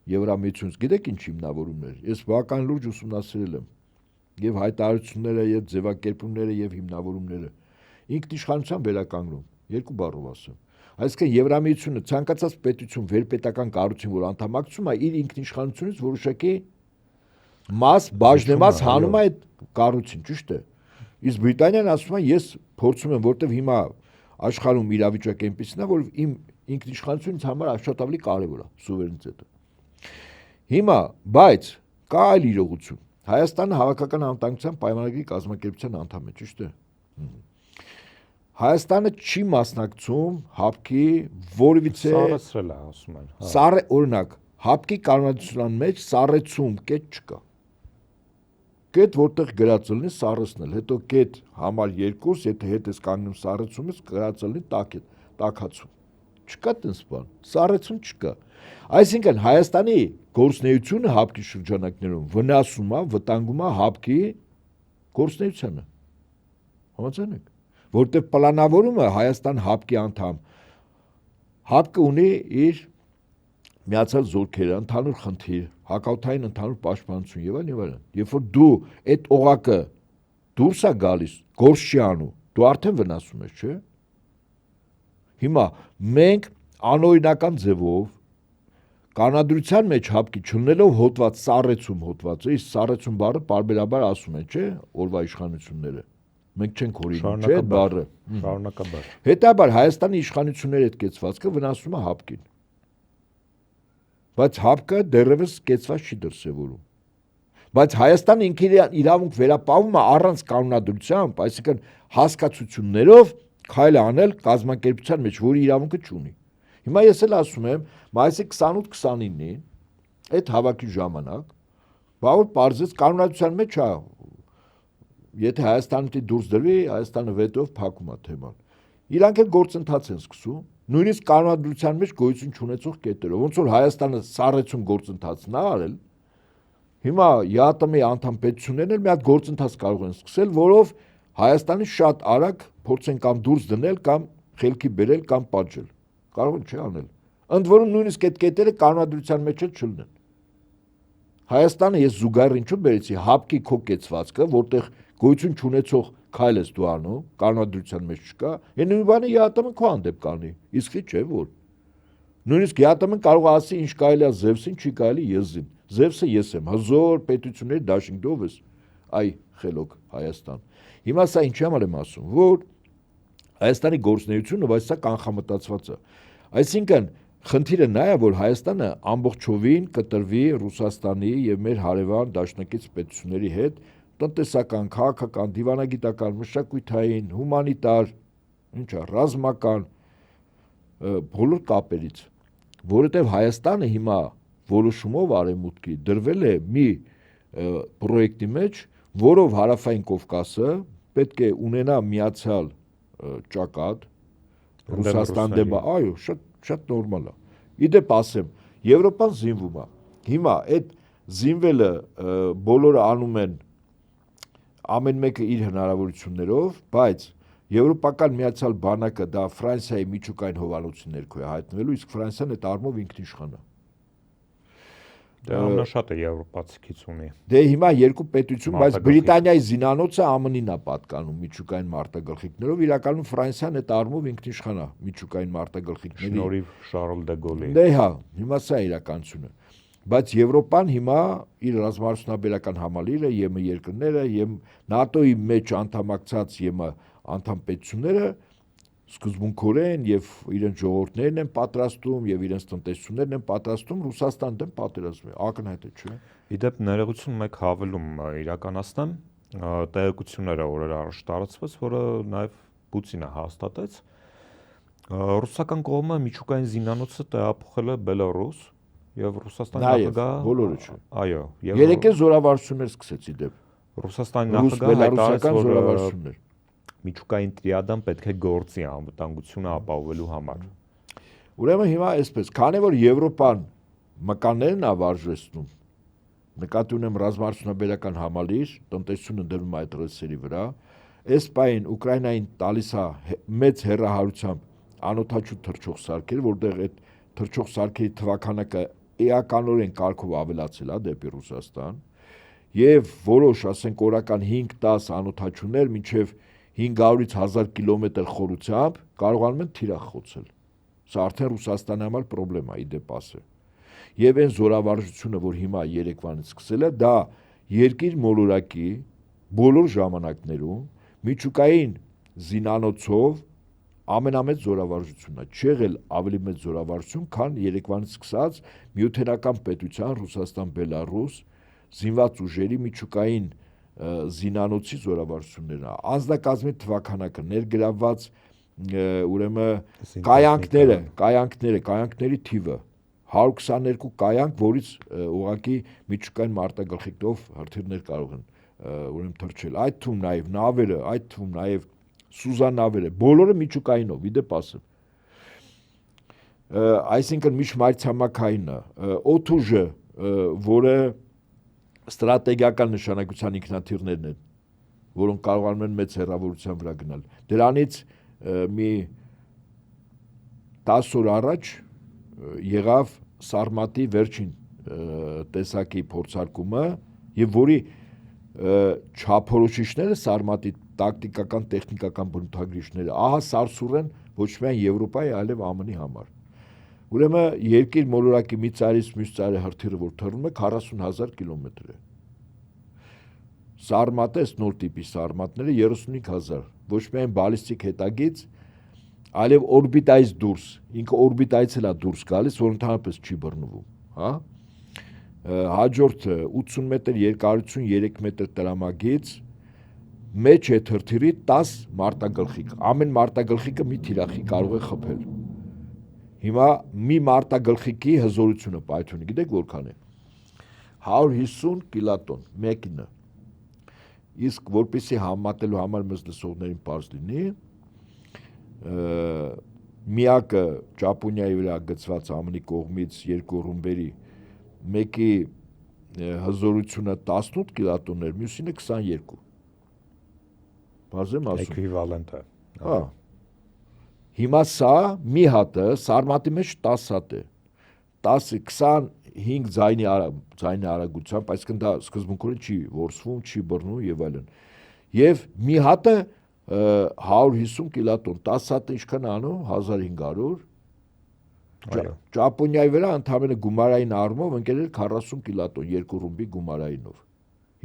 Եվրամիությունից, գիտեք ինչ հիմնավորումներ։ Ես բավական լուրջ ուսումնասիրել եմ։ եւ հայտարարությունները, եւ ձևակերպումները եւ հիմնավորումները ինքնիշխանության վերականգնում, երկու բառով ասեմ։ Այսինքն Եվրամիությունը ցանկացած պետություն վերպետական կառույցին, որ անդամակցում է, իր ինքնիշխանությունից որոշակի մաս բաժնեմաց հանում է այդ կառույցին, ճիշտ է։ Իսկ Բրիտանիան ասում է, ես փորձում եմ, որտեվ հիմա աշխարհում իրավիճակը այնպեսին է, որ իմ ինքնիշխանությունից համար շատ ավելի կարևոր է սուվերենիտետը։ Հիմա, բայց կա այլ իրողություն։ Հայաստանը հավաքական անվտանգության պայմանագրի կազմակերպության անդամ է, ճիշտ է։ Հայաստանը չի մասնակցում ՀԱՊԿ-ի որևիցե սառեցրել է, ասում են։ Սառը օրինակ, ՀԱՊԿ-ի կանոնադրության մեջ սառեցում կետ չկա։ Կետ որտեղ գրած լինի սառեցնել, հետո կետ համար 2, եթե հետ ես կանգնում սառեցումից, գրած լինի տաքացում։ Չկա տես բան, սառեցում չկա։ Այսինքն Հայաստանի գործունեությունը ՀԱՊԿ-ի շրջանակներում վնասում է, վտանգում է ՀԱՊԿ-ի գործունեությանը։ Համաձայն եք, որտեղ պլանավորումը Հայաստան ՀԱՊԿ-ի անդամ, ՀԱՊԿ-ը ունի իր միացյալ զորքերը, ընդհանուր խնդիր, հակաօդային ընդհանուր պաշտպանություն եւ այլն։ Երբ որ դու այդ օղակը դուրս է գալիս, գործ չի անում, դու արդեն վնասում ես, չէ՞։ Հիմա մենք անօրինական ձևով կանոնադրության մեջ ՀԱՊԿ-ի չունելով հոդված սառեցում հոդվածը, իսկ սառեցում բառը պարբերաբար ասում են, չէ՞, օրվա իշխանությունները։ Մենք չենք հորինում, չէ՞, բառը։ Շարունակաբար։ Հետաբար Հայաստանի իշխանությունների այդ կեցվածքը վնասում է ՀԱՊԿ-ին։ Բայց ՀԱՊԿ-ը դեռևս կեցված չի դրսևորում։ Բայց Հայաստանը ինքն իրավունք վերապահում է առանց կանոնադրությամբ, այսինքն հասկացություններով քայլ անել կազմակերպության մեջ, որի իրավունքը չունի։ Հիմա ես էլ ասում եմ, մայիսի 28-29-ին այդ հավաքի ժամանակ, բա որ պարզեց կանոնադրության մեջ է, եթե Հայաստանից դուրս դրվի, Հայաստանը վետով փակում է թեման։ Իրանք էլ գործընթաց են սկսում, նույնիսկ կանոնադրության մեջ գոյություն չունեցող կետերով, ոնց որ Հայաստանը սառեցում գործընթացն է արել, հիմա ԵԱՏՄ-ի անդամ պետություններն էլ մի հատ գործընթաց կարող են սկսել, որով Հայաստանի շատ արագ փորձեն կամ դուրս դնել, կամ խելքի բերել, կամ պատժել։ Կարող են չի անել։ Ընդ որում նույնիսկ այդ կետերը կանոնադրության մեջ էլ չլինեն։ Հայաստանը ես զուգահեռ ինչու բերեցի ՀԱՊԿ-ի քո կեցվածքը, որտեղ գոյություն չունեցող քայլ ես դու անում, կանոնադրության մեջ չկա, այն նույն բանը ԵԱՏՄ-ն քո հանդեպ կանի։ Իսկ չէ՞ որ։ Նույնիսկ ԵԱՏՄ-ն կարող է ասի ինչ կարելի է Զևսին, չի կարելի Եզին։ Զևսը ես եմ, հզոր պետությունների դաշինքով ես, այ խելոք Հայաստան։ Հիմա սա ինչի համար եմ ասում, որ Հայաստանի գործունեությունը, բայց սա կանխամտածված է։ Այսինքն խնդիրը նա է, որ Հայաստանը ամբողջովին կտրվի Ռուսաստանի եւ մեր հարևան դաշնակից պետությունների հետ տնտեսական, քաղաքական, դիվանագիտական, մշակութային, հումանիտար, ինչա, ռազմական բոլոր կապերից, որովհետեւ Հայաստանը հիմա որոշումով արևմուտքի դրվել է մի պրոյեկտի մեջ, որով Հարավային Կովկասը պետք է ունենա միացյալ ճակատ Ռուսաստան դեմ, այո, շատ նորմալ է։ Իդեպ ասեմ, Եվրոպան զինվում է։ Հիմա այդ զինվելը բոլորը անում են ամեն մեկը իր հնարավորություններով, բայց Եվրոպական միացյալ բանակը դա Ֆրանսիայի միջուկային հովանոցի ներքո է հայտնվելու, իսկ Ֆրանսիան այդ առումով ինքնիշխան է։ Դա ամենաշատը եվրոպացիքից ունի։ Դե հիմա երկու պետություն, բայց Բրիտանիայի զինանոցը ԱՄՆ-ին է պատկանում միջուկային մարտագլխիկներով, իրականում Ֆրանսիան այդ առումով ինքնիշխան է միջուկային մարտագլխիկների։ Շնորհիվ Շարլ դե Գոլի։ Դե հա, հիմա սա է իրականությունը։ Բայց Եվրոպան հիմա իր ռազմաարդյունաբերական համալիրը, ԵՄ երկրները, ՆԱՏՕ-ի մեջ անդամակցած ԵՄ անդամ պետությունները սկզբունքորեն եւ իրենց ժողովուրդներն են պատրաստում եւ իրենց տնտեսություններն են պատրաստում Ռուսաստան դեմ պատերազմի, ակնհայտ է, չէ՞։ Իդեպ ներողություն մեկ հավելում իրականացնեմ, տեղեկությունները օրեր առաջ տարածվեց, որը նաեւ Պուտինը հաստատեց։ Ռուսական կողմը միջուկային զինանոցը տեղափոխել է Բելարուս եւ Ռուսաստանի նախագահը բոլորը չէ։ Այո, երեք է զորավարություններ սկսեց իդեպ։ Ռուսաստանի նախագահը հայտարարեց, որ միջուկային տրիադան պետք է գործի անվտանգությունը ապահովելու համար։ Ուրեմն հիմա այսպես, քանի որ Եվրոպան մկաններն է վարժեցնում, նկատի ունեմ ռազմաարդյունաբերական համալիր, տնտեսությունը դրվում է այդ ռեսերի վրա, այս պայն Ուկրաինային տալիս է մեծ հեռահարությամբ անօթաչու թռչող սարքեր, որտեղ այդ թռչող սարքերի թվականակը էականորեն կարգով ավելացել է դեպի Ռուսաստան, եւ որոշ, ասենք օրական 5-10 անօթաչուներ մինչեւ 500-ից 1000 կիլոմետր խորությամբ կարողանում են թիրախ խոցել։ Սա արդեն Ռուսաստանի համար պրոբլեմ է, իդեպ ասել։ Եվ այն զորավարժությունը, որ հիմա երեկվանից սկսել է, դա երկիր մոլորակի բոլոր ժամանակներում միջուկային զինանոցով ամենամեծ զորավարժությունն է, չեղել ավելի մեծ զորավարժություն, քան երեկվանից սկսած միութենական պետության Ռուսաստան-Բելարուս զինված ուժերի միջուկային զինանոցի զորավարժություններն է։ Անձնակազմի թվաքանակը ներգրավված ուրեմն կայանքների թիվը 122 կայանք, որից ուղղակի միջուկային մարտագլխիկով հրթիռներ կարող են ուրեմն թռչել։ Այդ թվում նաև նավերը, այդ թվում նաև սուզանավերը, բոլորը միջուկայինով, իդեպ ասեմ։ Այսինքն միջմայրցամաքային օդուժը, որը ստրատեգիական նշանակության ինքնաթիռներն են, որոնք կարողանում են մեծ հեռավորության վրա գնալ։ Դրանից մի 10 օր առաջ եղավ Սարմատի վերջին տեսակի փորձարկումը, եւ որի չափորոշիչները Սարմատի տակտիկական տեխնիկական բնութագրիչները ահա սարսուռ են ոչ միայն Եվրոպայի, այլև ԱՄՆ-ի համար։ Ուրեմն երկիր մոլորակի մի ծայրից մյուս ծայրը հրթիռը որ թռնում է 40000 կիլոմետր է։ Սարմատը, նոր տիպի սարմատները 35000, ոչ միայն բալիստիկ հետագից, այլև օրբիտայից դուրս, ինքը օրբիտայից էլ է դուրս գալիս, որ ընդհանրապես չի բռնվում, հա։ Հաջորդը 80 մետր երկարություն, 3 մետր տրամագից, մեջ է թրթիրի 10 մարտագլխիկ, ամեն մարտագլխիկը մի թիրախի կարող է խփել։ Հիմա մի մարտագլխիկի հզորությունը պայթյունի, գիտեք որքան է։ 150 կիլոտոն մեկինը։ Իսկ որպեսզի համատելու համար մեզ լսողներին պարզ լինի, միակը Ճապոնիայի վրա գծված ԱՄՆ-ի կողմից երկու ռումբերի մեկի հզորությունը 18 կիլոտոն էր, մյուսինը 22։ Բարձ եմ ասում։ Էկվիվալենտ է։ Հա։ Հիմա սա մի հատը Սարմատի մեջ 10 հատ է։ 25 ձայնի արագությամբ, այսինքն դա սկզբունքորեն չի որսվում, չի բռնում եւ այլն։ Եվ մի հատը 150 կիլոտոն, 10 հատը ինչքան անում 1500։ Ճապոնիայի վրա ընդհանրապես գումարային առումով ընկել էր 40 կիլոտոն երկու ռումբի գումարայինով։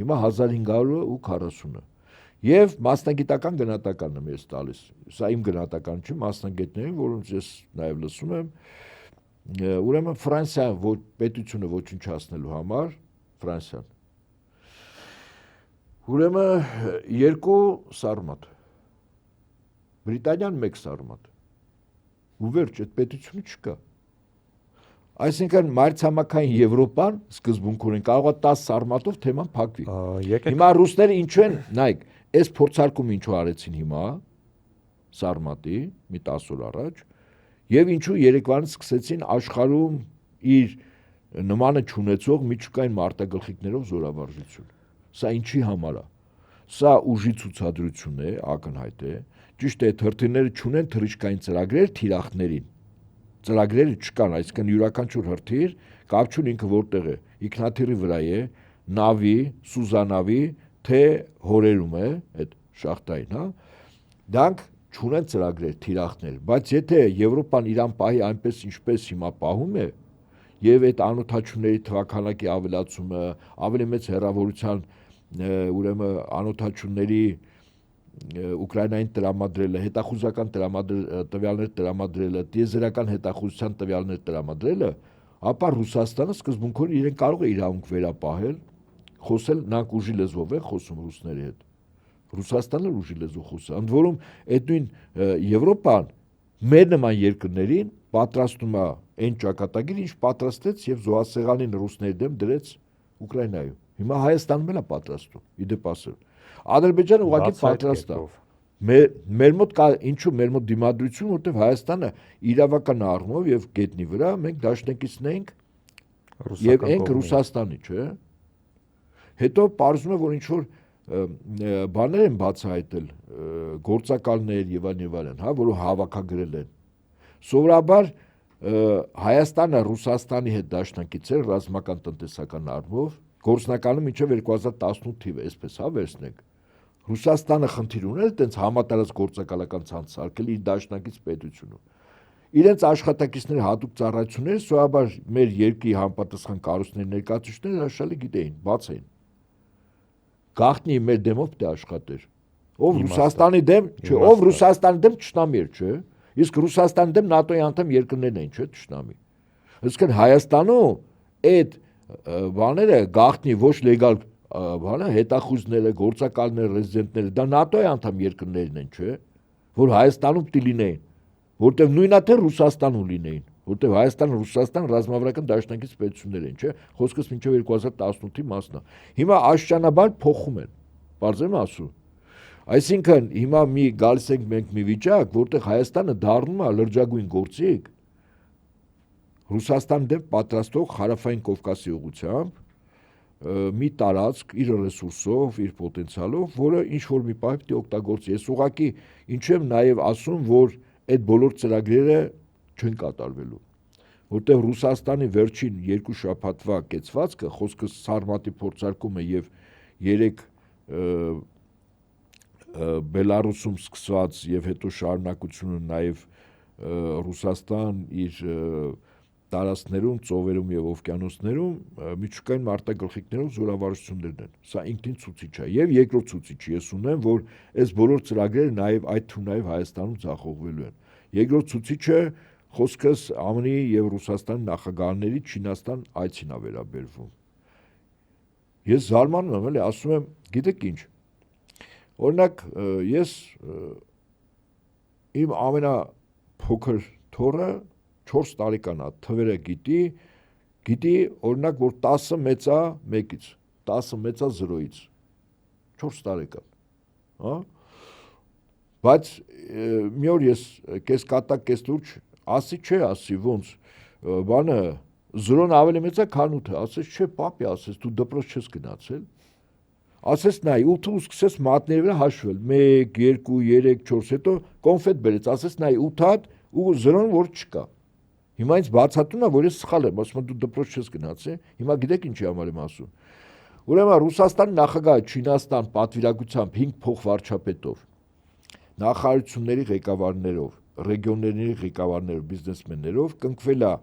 Հիմա 1540-ը։ Եվ մասնագիտական գնահատականն եմ ես տալիս։ Սա իմ գնահատականն չի, մասնագետներին, որոնց ես նաև լսում եմ, ուրեմն Ֆրանսիան որ պետությունը ոչնչացնելու համար, Ֆրանսիան։ Ուրեմն 2 սարմատ։ Բրիտանիան 1 սարմատ։ Ու վերջ, այդ պետությունը չկա։ Այսինքն մայրցամաքային Եվրոպան սկզբունքորեն կարող է 10 սարմատով թեման փակվի։ Հիմա ռուսները ինչու են, նայեք, այս փորձարկումը ինչու արեցին հիմա Սարմատի մի 10 օր առաջ եւ ինչու Երևանից սկսեցին աշխարհում իր նմանը չունեցող միջուկային մարտագլխիկներով զորավարժություն։ Սա ինչի համար է։ Սա ուժի ցուցադրություն է, ակնհայտ է։ Ճիշտ է, հրթիռները չունեն թռիչքային ծրագրեր թիրախներին։ Ծրագրերը չկան, այսինքն յուրաքանչյուր հրթիռ կապ չունի ինքը որտեղ է, ինքնաթիռի վրա է, նավի, սուզանավի, թե հորերում է, այդ շախտային, հա։ Դրանք չունեն ծրագրեր, թիրախներ, բայց եթե Եվրոպան իրան պահի այնպես ինչպես հիմա պահում է, եւ այդ անօթաչուների թվաքանակի ավելացումը, ավելի մեծ հեռավորության ուրեմն անօթաչուների Ուկրաինային տրամադրելը, հետախուզական տվյալներ տրամադրելը, տիեզերական հետախուզության տվյալներ տրամադրելը, ապա Ռուսաստանը սկզբունքորեն իրեն կարող է իրավունք վերապահել, խոսել նրանք ուժի լեզվով են խոսում ռուսների հետ։ Ռուսաստանը ուժի լեզվով խոսում։ Ընդ որում այդ նույն Եվրոպան մեր նման երկրներին պատրաստում է այն ճակատագիր, ինչ պատրաստեց եւ զոհասեղանին ռուսների դեմ դրեց Ուկրաինայում։ Հիմա Հայաստանում էլ է պատրաստում, իդեպ ասել։ Ադրբեջանը ուղղակի պատրաստ է։ Մեր մոտ կա ինչու մեր մոտ դիմադրություն, որտեղ Հայաստանը իրավական առումով եւ գետնի վրա մենք դաշնակիցն ենք եւ ենք Ռուսաստանի, չէ՞։ Հետո պարզվում է, որ ինչ որ բաներ են բացահայտել, գործակալներ եւ այլն, հա, որը հավաքագրել են։ Սովորաբար Հայաստանը Ռուսաստանի հետ դաշնակից է ռազմական տնտեսական առումով, գործնականում մինչև 2018 թիվը, այսպես վերցնենք։ Ռուսաստանը խնդիր ուներ այդպես համատարած գործակալական ցանց սարքել իր դաշնակից պետությունում։ Իրենց աշխատակիցների հատուկ ծառայությունները սովորաբար մեր երկրի համապատասխան կառույցների ներկայացուցիչները հաշալի գիտեին, բաց էին։ Գաղտնի մեր դեմով պետք է աշխատեր։ Ով Ռուսաստանի դեմ, չէ, ով Ռուսաստանի դեմ ճշտամի էր, չէ։ Իսկ Ռուսաստանի դեմ ՆԱՏՕ-ի անդամ երկրներն էին, չէ, ճշտամի։ Այսինքն Հայաստանում այդ բաները գաղտնի ոչ լեգալ բանը հետախույզները, գործակալները, ռեզիդենտները, դա ՆԱՏՕ-ի անդամ երկրներն են, չէ, որ Հայաստանում պիտի լինեին, որտեղ նույնա թե Ռուսաստանում լինեին, որտեղ Հայաստան, Ռուսաստան ռազմավարական դաշնակից պետություններ են, չէ, խոսքս մինչև 2018-ի մասն է։ Հիմա աշճանաբար փոխում են, բարձր եմ ասում։ Այսինքն հիմա մի գալիս ենք մենք մի վիճակ, որտեղ Հայաստանը դառնում է լրջագույն գործիք Ռուսաստան դեմ պատրաստող Հարավային Կովկասի ուղղությամբ մի տարածք իր ռեսուրսով, իր պոտենցիալով, որը ինչ որ մի պահ պիտի օգտագործի։ Ես ուղղակի ինչու եմ նաև ասում, որ այդ բոլոր ծրագրերը չեն կատարվելու, որտեղ Ռուսաստանի վերջին 2 շաբաթվա կեցվածքը, խոսքս Սարմատի փորձարկումը եւ 3 Բելարուսում սկսված եւ հետո շարունակությունը նաև Ռուսաստան իր տարածքներում, ծովերում եւ օվկիանոսներում միջուկային մարտագլխիկներով զորավարություններն են։ Սա ինքնին ցուցիչ է։ Եվ երկրորդ ցուցիչը ես ունեմ, որ այս բոլոր ծրագրերը նաև այդ թվում նաև Հայաստանում ձախողվելու են։ Երկրորդ ցուցիչը խոսքս ԱՄՆ-ի եւ Ռուսաստանի նախագահների Չինաստան այցին է վերաբերվում։ Ես զարմանում եմ, էլի ասում եմ, գիտեք ինչ։ Օրինակ ես իմ ամենափոքր թոռը 4 տարեկան է, թվերը գիտի օրինակ, որ 10 մեծ է 1-ից, 10 մեծ է 0-ից, 4 տարեկան, հա? Բայց մի օր ես կես կատակ, կես լուրջ, ասի ոնց, բանը, 0-ն ավելի մեծ է, քան 8-ը, ասես չէ, պապի, ասես, դու դպրոց չես գնացել, ասես նայ, 8-ը ու սկսես մատների վրա հաշվել, 1, 2, 3, 4, հետո կոնֆետ բերեց, ասես նայ, 8-հատ ու 0-ն որ չկա։ Հիմա ինձ բացատրում է, որ ես սխալ եմ, ասում եմ դու դպրոց չես գնացել, հիմա գիտեք ինչի համար եմ ասում։ Ուրեմն Ռուսաստանի նախագահը Չինաստան պատվիրակությամբ 5 փոխվարչապետով, նախարարությունների ղեկավարներով, ռեգիոնների ղեկավարներով, բիզնեսմեններով կնքվել է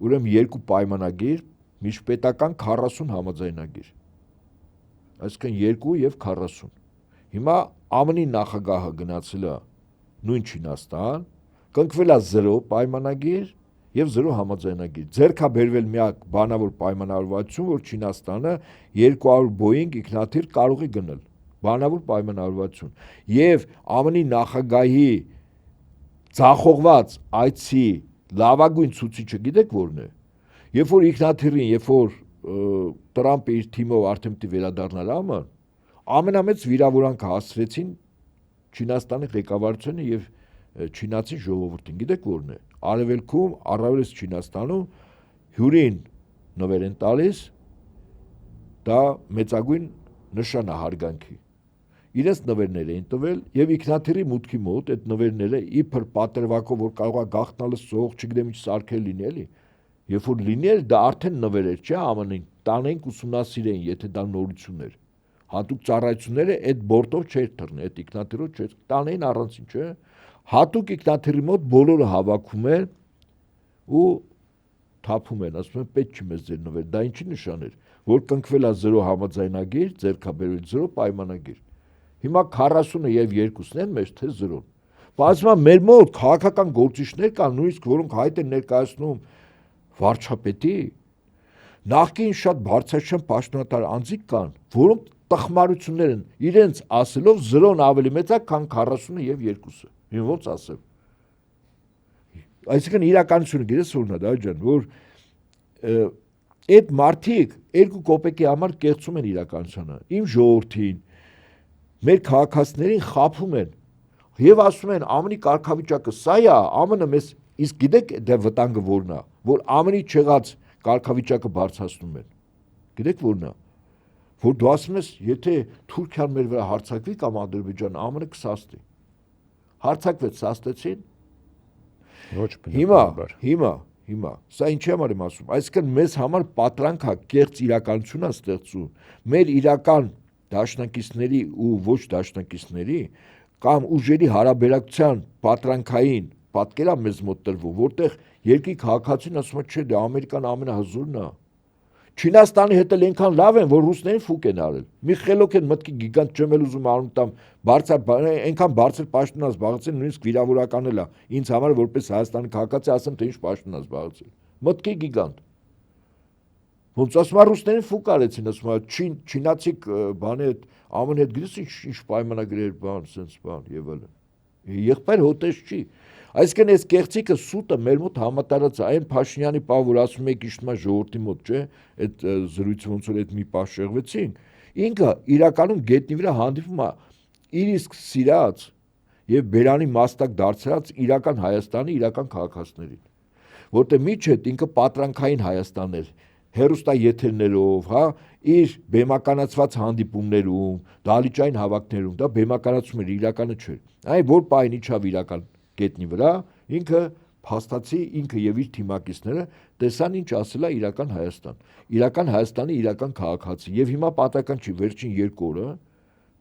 ուրեմն 2 պայմանագիր, միջպետական 40 համաձայնագիր։ Այսինքն 2 եւ 40։ Հիմա ԱՄՆ-ի նախագահը գնացել է նույն Չինաստան, կնքվել է 0 պայմանագիր եւ 0 համաձայնագիր։ Ձեռք է բերվել միակ բանավոր պայմանավորվածություն, որ Չինաստանը 200 Boeing ինքնաթիռ կարող է գնել։ Բանավոր պայմանավորվածություն։ Եվ ԱՄՆ-ի նախագահի ձախողված այցի լավագույն ցուցիչը գիտեք որն է։ Երբ որ ինքնաթիռին, երբ որ Տրամպը իր թիմով արդեն պիտի վերադառնար ԱՄՆ, ամենամեծ վիրավորանքը հասցրեցին Չինաստանի ղեկավարությանը եւ չինացի ժողովրդին։ Գիտեք որն է։ Արևելքում, առավելից Չինաստանում հյուրին նվեր են տալիս, դա մեծագույն նշան է հարգանքի։ Իրենց նվերներ էին տվել եւ ինքնաթիռի մուտքի մոտ այդ նվերները իբր պատրվակով, որ կարող է գաղտնալը սող, չգիտեմ ինչ սարքել լինի էլի։ Երբ որ լինել, դա արդեն նվեր էր, չէ՞ ԱՄՆ-ին, տանենք ուսումնասիրեին, եթե դա նորություն էր։ Հատուկ ծառայությունները այդ բորտով չէր թռնի, այդ ինքնաթիռով չէր, տանեին առանցին, չէ՞։ Հատուկ ինքնաթիռի մոտ բոլորը հավաքում են ու թափում են, ասում են պետք չի մեզ ձեր նվեր, դա ինչի նշան էր, որ կնքվել է 0 համաձայնագիր, ձեռքաբերվել 0 պայմանագիր։ Հիմա 40-ը եւ 2-ն են մեջ թե 0-ն։ Բայց մեր մոտ քաղաքական գործիչներ կան, նույնիսկ որոնք հայտ են ներկայացնում վարչապետի, նախկին շատ բարձրաշան պաշտոնատար անձիկ կան, որոնք տխմարություններ են, իրենց ասելով 0-ն ավելի մեծ է, քան 40-ը եւ 2-ը։ Ինչ ոնց ասեմ։ Այսինքն իրականությունը գիտես որն է, դա ջան, որ այդ մարդիկ 2 կոպեկի համար կեղծում են իրականությունը։ Իմ ժողովրդին, մեր քաղաքացիներին խաբում են եւ ասում են ԱՄՆ-ի կարգավիճակը սա է, ԱՄՆ-ը մեզ իսկ գիտեք դա վտանգը որն է, որ ԱՄՆ-ի չեղած կարգավիճակը բարձրացնում են։ Գիտեք որն է, որ դու ասում ես, եթե Թուրքիան մեր վրա հարձակվի կամ Ադրբեջանը, ԱՄՆ-ը կսաստի։ Հարձակվեց, սաստեցին։ Ոչ բնականաբար։ հիմա։ Սա ինչի համար եմ ասում։ Այսինքն մեզ համար պատրանք է, կեղծ իրականություն է ստեղծում։ Մեր իրական դաշնակիցների ու ոչ դաշնակիցների կամ ուժերի հարաբերակցության պատրանքային պատկերա մեզ մոտ տրվում, որտեղ երկրի քաղաքացին ասում է, չէ, դե Ամերիկան ամենահզորն է։ Չինաստանի հետ էլ այնքան լավ են, որ ռուսներին ֆուկ են արել։ Մի խելոք են մտքի գիգանտ չեմ ուզում առնում տամ, այնքան բարձր պաշտոն է զբաղեցել, նույնիսկ վիրավորական էլ է։ Ինձ համար որպես Հայաստանի քաղաքացի ասեմ, թե ինչ պաշտոն է զբաղեցել։ Մտքի գիգանտ։ Ոնց ասում է ռուսներին ֆուկ արեցին, ասում է չինացիք բանի հետ ԱՄՆ հետ գիտես ինչ պայմանագրեր բան, sense բան եւ այլն։ Եղբայր հոտես չի։ Այսինքն այս կեղծիկը սուտը մեր մոտ համատարած է, այն Փաշինյանի պահ, որ ասում եք իշտմա ժողովրդի մոտ, չէ, այդ զրույցը ոնց որ այդ մի պահ շեղվեցինք, ինքը իրականում գետնի վրա հանդիպում է իր իսկ սիրած եւ բերանի մաստակ դարձած իրական Հայաստանի իրական քաղաքացիներին, որտեղ միջետ ինքը պատրանքային Հայաստան էր, հերոստաեթերներով, հա, իր բեմականացված հանդիպումներում, դալիճային հավաքներում, դա բեմականացում էր, իրականը չէր։ Այն որ պայն իջավ իրական գետնի վրա, ինքը փաստացի ինքը եւ իր թիմակիցները տեսան ինչ ասել է իրական Հայաստան։ Իրական Հայաստանի իրական քաղաքացի եւ հիմա պատական չի վերջին 2 օրը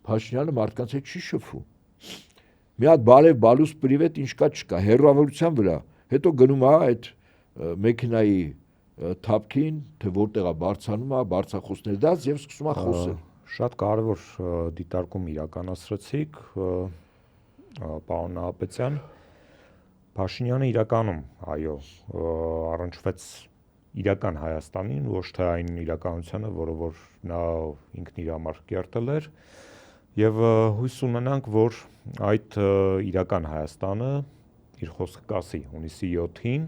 Փաշինյանը մարդկանց հետ չի շփվում։ Մի հատ բարև բալուս պրիվետ ինչ կա չկա հերրավորության վրա, հետո գնում է այդ մեքենայի թափքին, թե որտեղ է բարձանում է, բարձախոսներ դած եւ սկսում է խոսել։ Շատ կարևոր դիտարկում իրականացրեցիք, պարոն Նահապետյան։ Փաշինյանը իրականում, այո, առնչվեց իրական Հայաստանին, ոչ թե այն իրականությանը, որը որ նա ինքն իր համար կերտել էր, եւ հույս ունենանք, որ այդ իրական Հայաստանը իր խոսքը կասի հունիսի 7-ին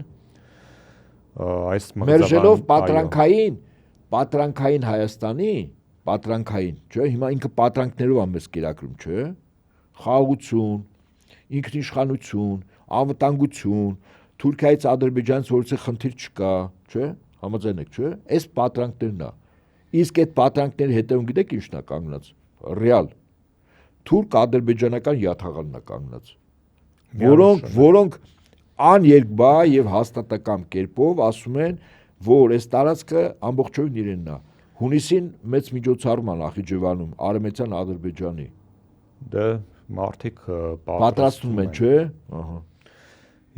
այս մերժելով պատրանքային Հայաստանի, պատրանքային, չէ, հիմա ինքը պատրանքներով է մեզ կերակրում, չէ, խաղաղություն, ինքնիշխանություն, անվտանգություն, Թուրքիայից Ադրբեջանից որից խնդիր չկա, չէ, համաձայն եք, չէ, այս պատրանքներն է։ Իսկ այդ պատրանքների հետևում գիտեք ինչն է կանգնած։ Ռեալ թուրք-ադրբեջանական յաթաղանն է կանգնած, որոնք աներկբա եւ հաստատակամ կերպով ասում են, որ այս տարածքը ամբողջովին իրենն է։ Հունիսին մեծ միջոցառում է Նախիջևանում, Արեմեցյան Ադրբեջանի։ Դե մարդիկ պատրաստվում են, չէ՞։ Ահա։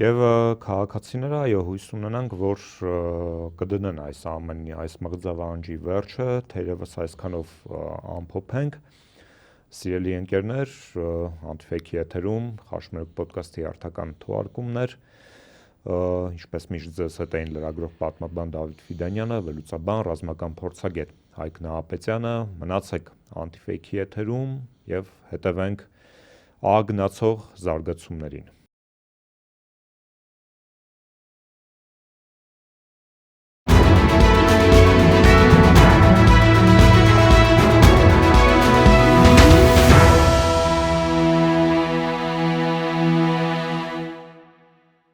Եվ քաղաքացիները այո հույս ունենանք, որ կդնեն այս ամենի, այս մղձավանջի վերջը, թերևս այսքանով ամփոփենք։ Սիրելի ընկերներ, Antifake-ի եթերում Խաշմերուկ ոդկասթի հերթական թողարկումներ, ինչպես միշտ ձեզ հետ էին լրագրող պատմաբան Դավիթ Ֆիդանյանը, վերլուծաբան, ռազմական փորձագետ Հայկ Նահապետյանը, մնացեք Antifake-ի եթերում եւ հետևենք ագնացող զարգացումներին։